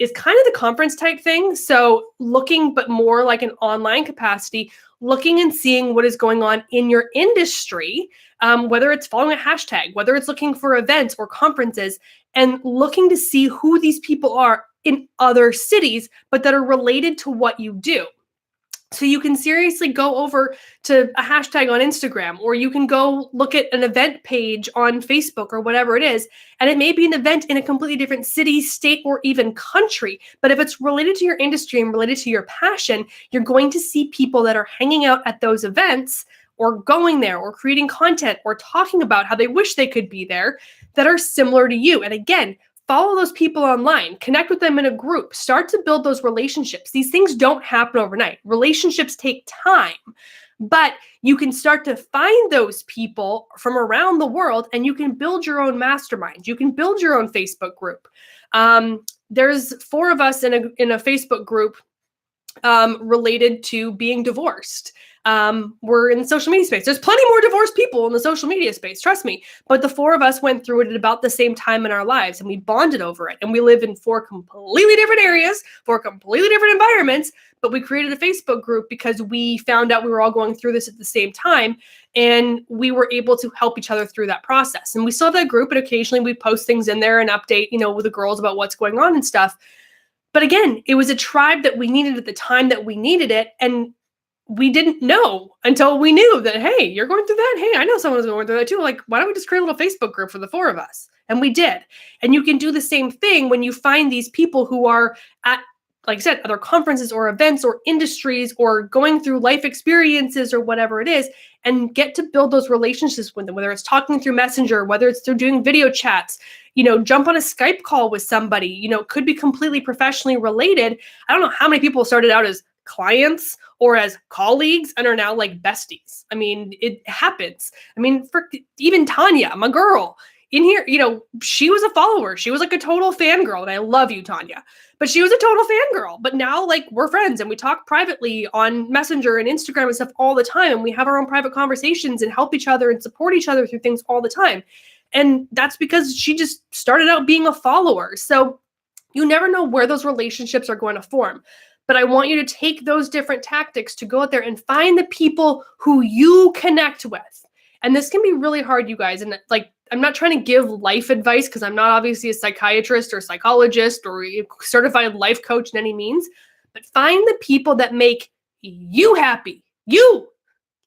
is kind of the conference type thing. So looking, but more like an online capacity, looking and seeing what is going on in your industry, whether it's following a hashtag, whether it's looking for events or conferences, and looking to see who these people are in other cities, but that are related to what you do. So you can seriously go over to a hashtag on Instagram, or you can go look at an event page on Facebook or whatever it is. And it may be an event in a completely different city, state, or even country. But if it's related to your industry and related to your passion, you're going to see people that are hanging out at those events or going there or creating content or talking about how they wish they could be there that are similar to you. And again, follow those people online, connect with them in a group, start to build those relationships. These things don't happen overnight. Relationships take time, but you can start to find those people from around the world and you can build your own mastermind. You can build your own Facebook group. There's 4 of us in a Facebook group related to being divorced. We're in the social media space. There's plenty more divorced people in the social media space, trust me. But the 4 of us went through it at about the same time in our lives, and we bonded over it. And we live in 4 completely different areas, 4 completely different environments, but we created a Facebook group because we found out we were all going through this at the same time, and we were able to help each other through that process. And we still have that group, and occasionally we post things in there and update, with the girls about what's going on and stuff. But again, it was a tribe that we needed at the time that we needed it. And we didn't know until we knew that, hey, you're going through that. Hey, I know someone's going through that too. Like, why don't we just create a little Facebook group for the 4 of us? And we did. And you can do the same thing when you find these people who are at, like I said, other conferences or events or industries or going through life experiences or whatever it is, and get to build those relationships with them, whether it's talking through Messenger, whether it's through doing video chats, jump on a Skype call with somebody, could be completely professionally related. I don't know how many people started out as clients or as colleagues and are now like besties. I mean, it happens. I mean, for even Tanya, my girl in here, she was a follower. She was like a total fangirl, and I love you, Tanya. But she was a total fangirl. But now, like, we're friends and we talk privately on Messenger and Instagram and stuff all the time. And we have our own private conversations and help each other and support each other through things all the time. And that's because she just started out being a follower. So you never know where those relationships are going to form. But I want you to take those different tactics to go out there and find the people who you connect with. And this can be really hard, you guys. And like, I'm not trying to give life advice because I'm not obviously a psychiatrist or psychologist or a certified life coach in any means, but find the people that make you happy. You,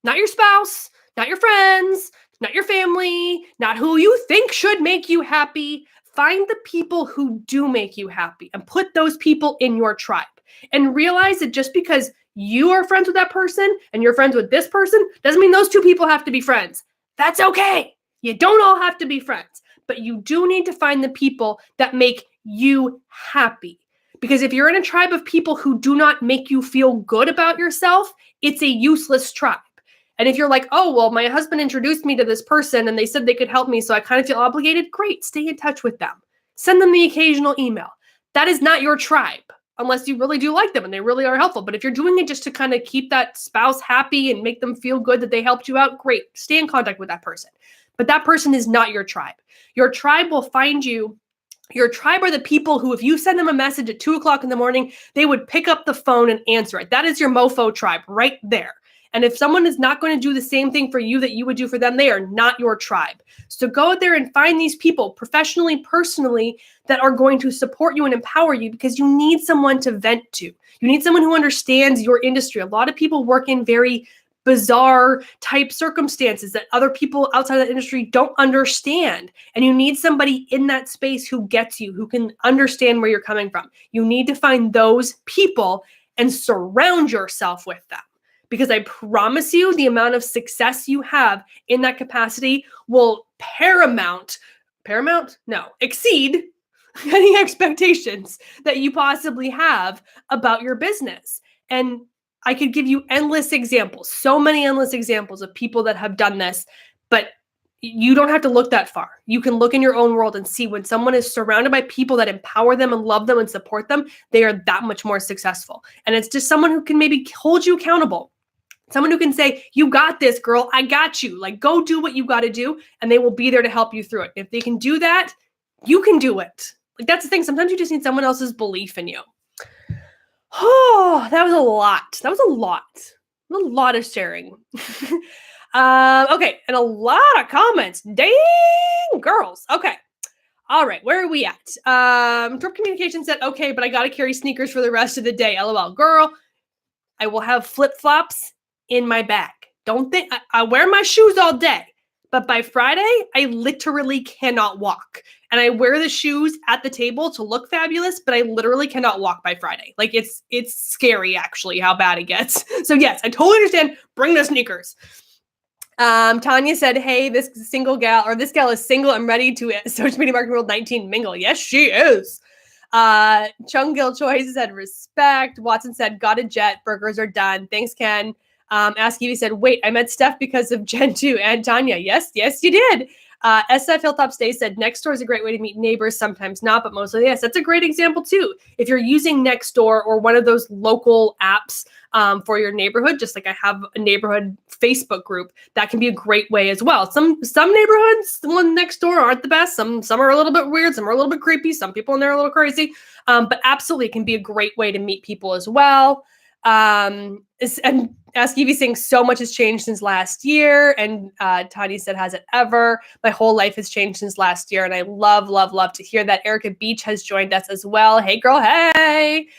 not your spouse, not your friends, not your family, not who you think should make you happy. Find the people who do make you happy and put those people in your tribe. And realize that just because you are friends with that person and you're friends with this person doesn't mean those 2 people have to be friends. That's okay. You don't all have to be friends, but you do need to find the people that make you happy. Because if you're in a tribe of people who do not make you feel good about yourself, it's a useless tribe. And if you're like, oh, well, my husband introduced me to this person and they said they could help me, so I kind of feel obligated, great, stay in touch with them. Send them the occasional email. That is not your tribe, unless you really do like them and they really are helpful. But if you're doing it just to kind of keep that spouse happy and make them feel good that they helped you out, great, stay in contact with that person. But that person is not your tribe. Your tribe will find you. Your tribe are the people who, if you send them a message at 2:00 in the morning, they would pick up the phone and answer it. That is your mofo tribe right there. And if someone is not going to do the same thing for you that you would do for them, they are not your tribe. So go out there and find these people professionally, personally, that are going to support you and empower you, because you need someone to vent to. You need someone who understands your industry. A lot of people work in very bizarre type circumstances that other people outside of the industry don't understand. And you need somebody in that space who gets you, who can understand where you're coming from. You need to find those people and surround yourself with them. Because I promise you, the amount of success you have in that capacity will exceed any expectations that you possibly have about your business. And I could give you endless examples, so many endless examples of people that have done this, but you don't have to look that far. You can look in your own world and see when someone is surrounded by people that empower them and love them and support them, they are that much more successful. And it's just someone who can maybe hold you accountable. Someone who can say, you got this, girl, I got you. Like, go do what you got to do, and they will be there to help you through it. If they can do that, you can do it. Like, that's the thing. Sometimes you just need someone else's belief in you. Oh, that was a lot. That was a lot of sharing. Okay, and a lot of comments. Dang, girls. Okay. All right, where are we at? Drip Communication said, okay, but I got to carry sneakers for the rest of the day. LOL. Girl, I will have flip-flops in my bag. Don't think I wear my shoes all day, but by Friday, I literally cannot walk. And I wear the shoes at the table to look fabulous, but I literally cannot walk by Friday. Like it's scary actually how bad it gets. So yes, I totally understand. Bring the sneakers. Tanya said, hey, this gal is single and ready to social media marketing world 19 mingle. Yes, she is. Chung Gil Choi said, respect. Watson said, got a jet. Burgers are done. Thanks, Ken. Ask Evie said, wait, I met Steph because of Jen too. And Tanya, yes, you did. SF Hilltop Stay said, Nextdoor is a great way to meet neighbors. Sometimes not, but mostly yes. That's a great example too. If you're using Nextdoor or one of those local apps for your neighborhood, just like I have a neighborhood Facebook group, that can be a great way as well. Some neighborhoods, the one Nextdoor aren't the best. Some are a little bit weird. Some are a little bit creepy. Some people in there are a little crazy. But absolutely, it can be a great way to meet people as well. And Ask Evie saying so much has changed since last year. And Tanya said, has it ever? My whole life has changed since last year. And I love to hear that. Erica Beach has joined us as well. Hey, girl, hey.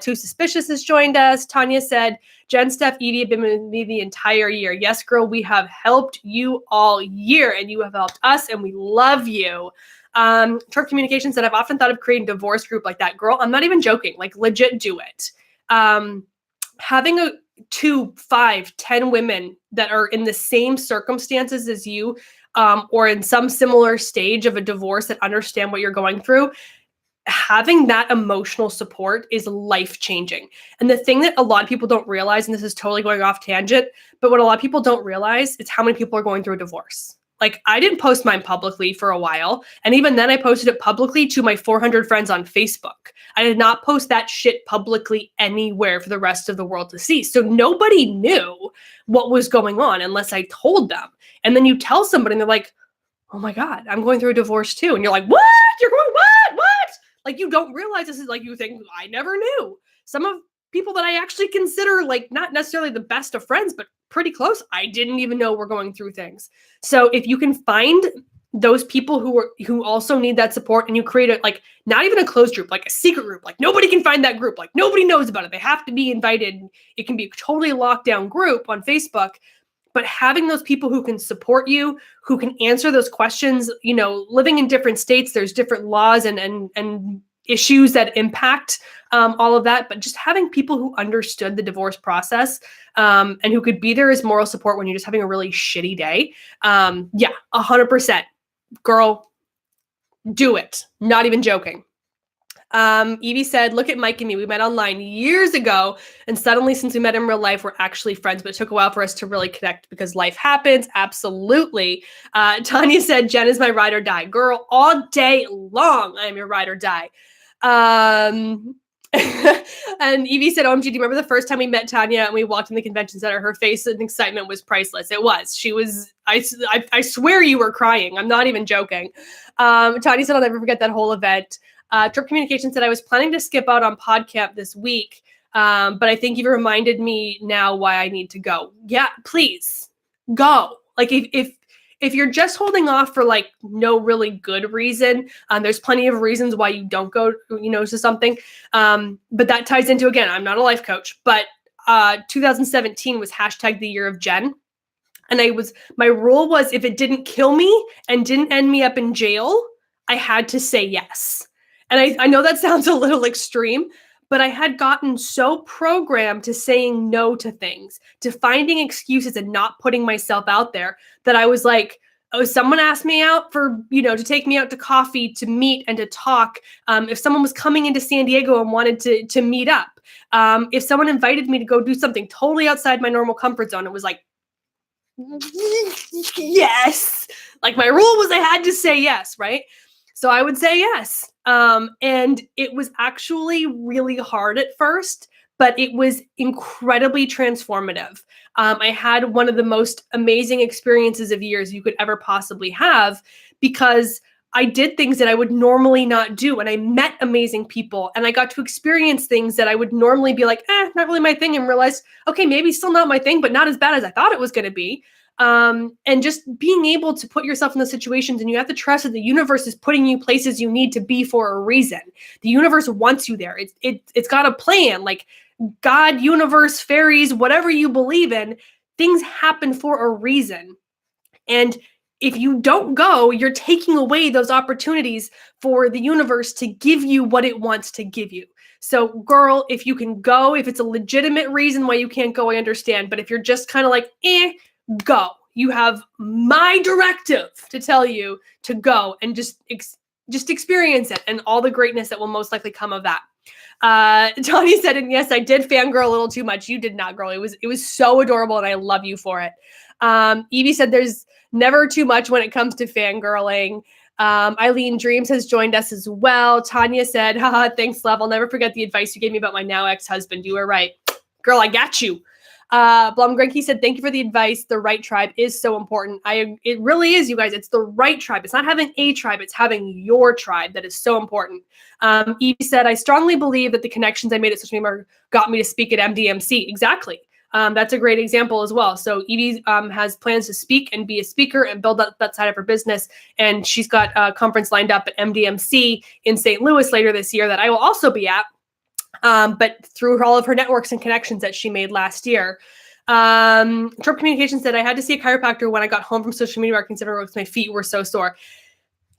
Too Suspicious has joined us. Tanya said, Jen, Steph, Evie have been with me the entire year. Yes, girl, we have helped you all year and you have helped us and we love you. Turf Communication said, I've often thought of creating a divorce group like that. Girl, I'm not even joking. Like legit do it. Having 2, 5, 10 women that are in the same circumstances as you, or in some similar stage of a divorce that understand what you're going through, having that emotional support is life-changing. And the thing that a lot of people don't realize, and this is totally going off tangent, but what a lot of people don't realize is how many people are going through a divorce. Like, I didn't post mine publicly for a while. And even then I posted it publicly to my 400 friends on Facebook. I did not post that shit publicly anywhere for the rest of the world to see. So nobody knew what was going on unless I told them. And then you tell somebody and they're like, oh my God, I'm going through a divorce too. And you're like, what? You're going, what? Like, you don't realize this is like, you think, I never knew. Some of people that I actually consider like not necessarily the best of friends, but pretty close, I didn't even know we're going through things. So if you can find those people who also need that support and you create it, like not even a closed group, like a secret group, like nobody can find that group, like nobody knows about it. They have to be invited. It can be a totally locked down group on Facebook, but having those people who can support you, who can answer those questions, you know, living in different states, there's different laws and issues that impact all of that, but just having people who understood the divorce process and who could be there as moral support when you're just having a really shitty day. Yeah, 100%. Girl, do it. Not even joking. Evie said, look at Mike and me. We met online years ago, and suddenly since we met in real life, we're actually friends, but it took a while for us to really connect because life happens. Absolutely. Tanya said, Jen is my ride or die. Girl, all day long, I am your ride or die. And Evie said, OMG, do you remember the first time we met Tanya and we walked in the convention center? Her face and excitement was priceless. It was. She was, I swear you were crying. I'm not even joking. Tanya said, I'll never forget that whole event. Trip Communication said, I was planning to skip out on PodCamp this week, but I think you've reminded me now why I need to go. Yeah, please go. Like if you're just holding off for like no really good reason, there's plenty of reasons why you don't go, you know, to something. But that ties into, again, I'm not a life coach, but 2017 was # the year of Jenn. And my rule was if it didn't kill me and didn't end me up in jail, I had to say yes. And I know that sounds a little extreme, but I had gotten so programmed to saying no to things, to finding excuses and not putting myself out there, that I was like, Oh, someone asked me out for, to take me out to coffee, to meet and to talk. If someone was coming into San Diego and wanted to meet up, if someone invited me to go do something totally outside my normal comfort zone, it was like, yes. Like my rule was I had to say yes, right? So I would say yes. And it was actually really hard at first, but it was incredibly transformative. I had one of the most amazing experiences of years you could ever possibly have, because I did things that I would normally not do, and I met amazing people, and I got to experience things that I would normally be like, not really my thing, and realized, okay, maybe still not my thing, but not as bad as I thought it was going to be. And just being able to put yourself in those situations, and you have to trust that the universe is putting you places you need to be for a reason. The universe wants you there. It's got a plan. Like God, universe, fairies, whatever you believe in, things happen for a reason. And if you don't go, you're taking away those opportunities for the universe to give you what it wants to give you. So, girl, if you can go, if it's a legitimate reason why you can't go, I understand. But if you're just kind of like, go. You have my directive to tell you to go and just experience it and all the greatness that will most likely come of that. Tony said, and yes, I did fangirl a little too much. You did not, girl. It was so adorable, and I love you for it. Evie said there's never too much when it comes to fangirling. Eileen Dreams has joined us as well. Tanya said, haha, thanks, love. I'll never forget the advice you gave me about my now ex-husband. You were right. Girl, I got you. Blum Grenke said, thank you for the advice. The right tribe is so important. It really is, you guys. It's the right tribe. It's not having a tribe. It's having your tribe that is so important. Evie said, I strongly believe that the connections I made at social media got me to speak at MDMC. Exactly. That's a great example as well. So Evie has plans to speak and be a speaker and build up that side of her business. And she's got a conference lined up at MDMC in St. Louis later this year that I will also be at. But through all of her networks and connections that she made last year. Trump Communications said, I had to see a chiropractor when I got home from social media marketing center because my feet were so sore.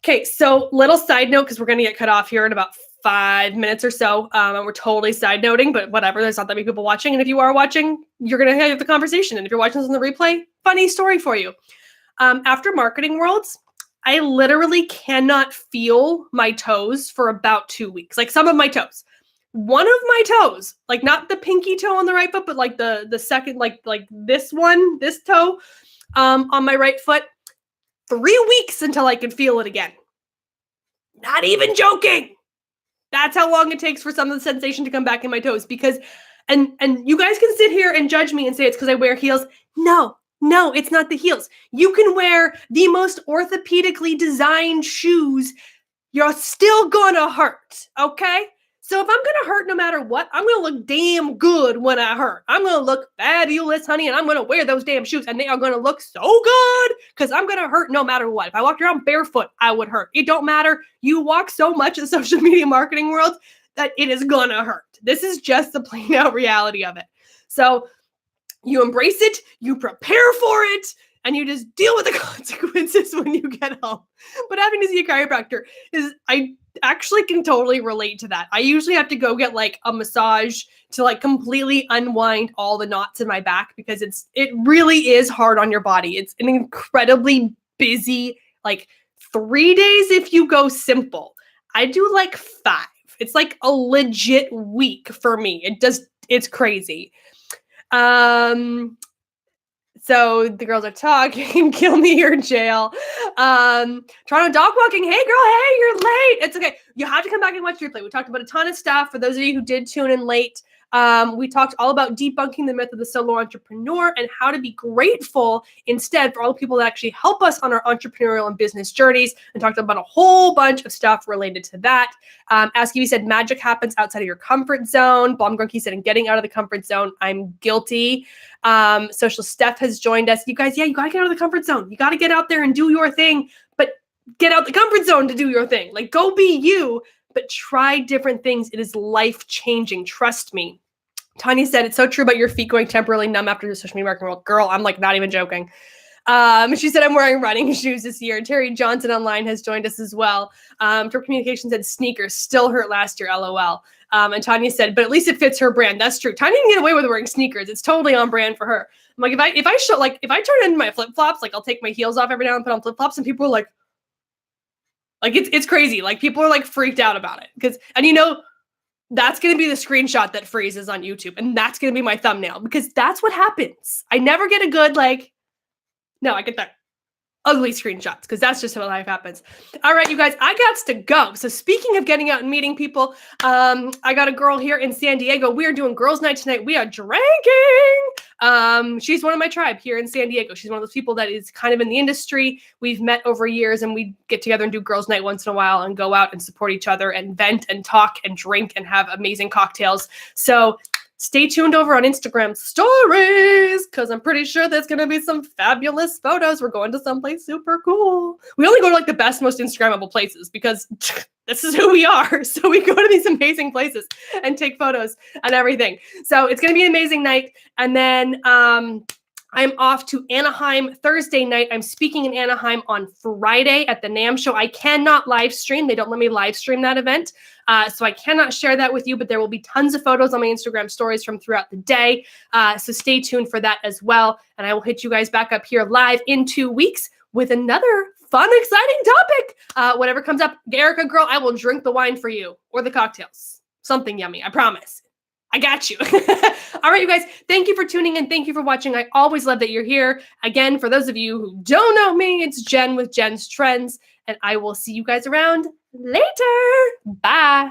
Okay, so little side note, because we're going to get cut off here in about 5 minutes or so. And we're totally side noting, but whatever. There's not that many people watching. And if you are watching, you're going to have the conversation. And if you're watching this on the replay, funny story for you. After Marketing Worlds, I literally cannot feel my toes for about 2 weeks. Like some of my toes. One of my toes, like not the pinky toe on the right foot, but like the second, like this one, this toe on my right foot, 3 weeks until I could feel it again. Not even joking. That's how long it takes for some of the sensation to come back in my toes. Because, and you guys can sit here and judge me and say it's because I wear heels. No, it's not the heels. You can wear the most orthopedically designed shoes. You're still gonna hurt, okay? So if I'm going to hurt no matter what, I'm going to look damn good when I hurt. I'm going to look fabulous, honey, and I'm going to wear those damn shoes, and they are going to look so good because I'm going to hurt no matter what. If I walked around barefoot, I would hurt. It don't matter. You walk so much in the social media marketing world that it is going to hurt. This is just the plain out reality of it. So you embrace it, you prepare for it, and you just deal with the consequences when you get home. But having to see a chiropractor I actually can totally relate to that. I usually have to go get like a massage to like completely unwind all the knots in my back because it really is hard on your body. It's an incredibly busy, like 3 days if you go simple. I do like 5. It's like a legit week for me. It's crazy. So the girls are talking, kill me or jail. Toronto dog walking. Hey girl, hey, you're late. It's okay. You have to come back and watch the replay. We talked about a ton of stuff. For those of you who did tune in late, we talked all about debunking the myth of the solo entrepreneur and how to be grateful instead for all the people that actually help us on our entrepreneurial and business journeys, and talked about a whole bunch of stuff related to that. Askew said magic happens outside of your comfort zone. Blom Grunke said, in getting out of the comfort zone, I'm guilty. Social Steph has joined us. You guys, you got to get out of the comfort zone. You got to get out there and do your thing, but get out the comfort zone to do your thing. Like, go be you, but try different things. It is life-changing. Trust me. Tanya said, it's so true about your feet going temporarily numb after the social media marketing world. Girl, I'm like not even joking. She said, I'm wearing running shoes this year. Terry Johnson online has joined us as well. Trip Communications said sneakers still hurt last year, LOL. And Tanya said, but at least it fits her brand. That's true. Tanya can get away with wearing sneakers. It's totally on brand for her. I'm like, if I turn into my flip-flops, like I'll take my heels off every now and put on flip-flops, and people are like it's crazy. Like people are like freaked out about it. And you know, that's going to be the screenshot that freezes on YouTube. And that's going to be my thumbnail because that's what happens. I never get a good, no, I get that ugly screenshots because that's just how life happens. All right, you guys, I got to go. So speaking of getting out and meeting people, I got a girl here in San Diego. We are doing girls' night tonight. We are drinking. She's one of my tribe here in San Diego. She's one of those people that is kind of in the industry. We've met over years and we get together and do girls' night once in a while and go out and support each other and vent and talk and drink and have amazing cocktails. So stay tuned over on Instagram stories because I'm pretty sure there's going to be some fabulous photos. We're going to someplace super cool. We only go to like the best, most Instagrammable places because this is who we are. So we go to these amazing places and take photos and everything. So it's going to be an amazing night. And then I'm off to Anaheim Thursday night. I'm speaking in Anaheim on Friday at the NAMM show. I cannot live stream. They don't let me live stream that event. So I cannot share that with you, but there will be tons of photos on my Instagram stories from throughout the day. So stay tuned for that as well. And I will hit you guys back up here live in 2 weeks with another fun, exciting topic. Whatever comes up, Erica girl, I will drink the wine for you or the cocktails. Something yummy, I promise. I got you. All right, you guys, thank you for tuning in. Thank you for watching. I always love that you're here. Again, for those of you who don't know me, it's Jen with Jen's Trends, and I will see you guys around later. Bye.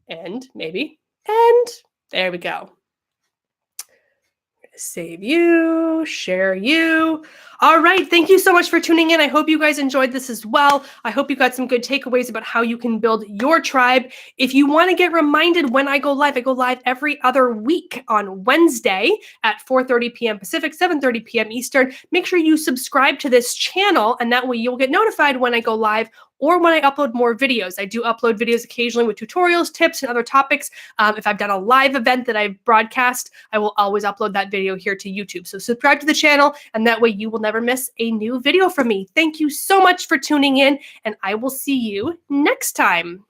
And maybe. And there we go. Save you, share you. All right. Thank you so much for tuning in. I hope you guys enjoyed this as well. I hope you got some good takeaways about how you can build your tribe. If you want to get reminded when I go live every other week on Wednesday at 4:30 p.m. Pacific, 7:30 p.m. Eastern. Make sure you subscribe to this channel, and that way you'll get notified when I go live or when I upload more videos. I do upload videos occasionally with tutorials, tips, and other topics. If I've done a live event that I've broadcast, I will always upload that video here to YouTube. So subscribe to the channel, and that way you will never miss a new video from me. Thank you so much for tuning in, and I will see you next time.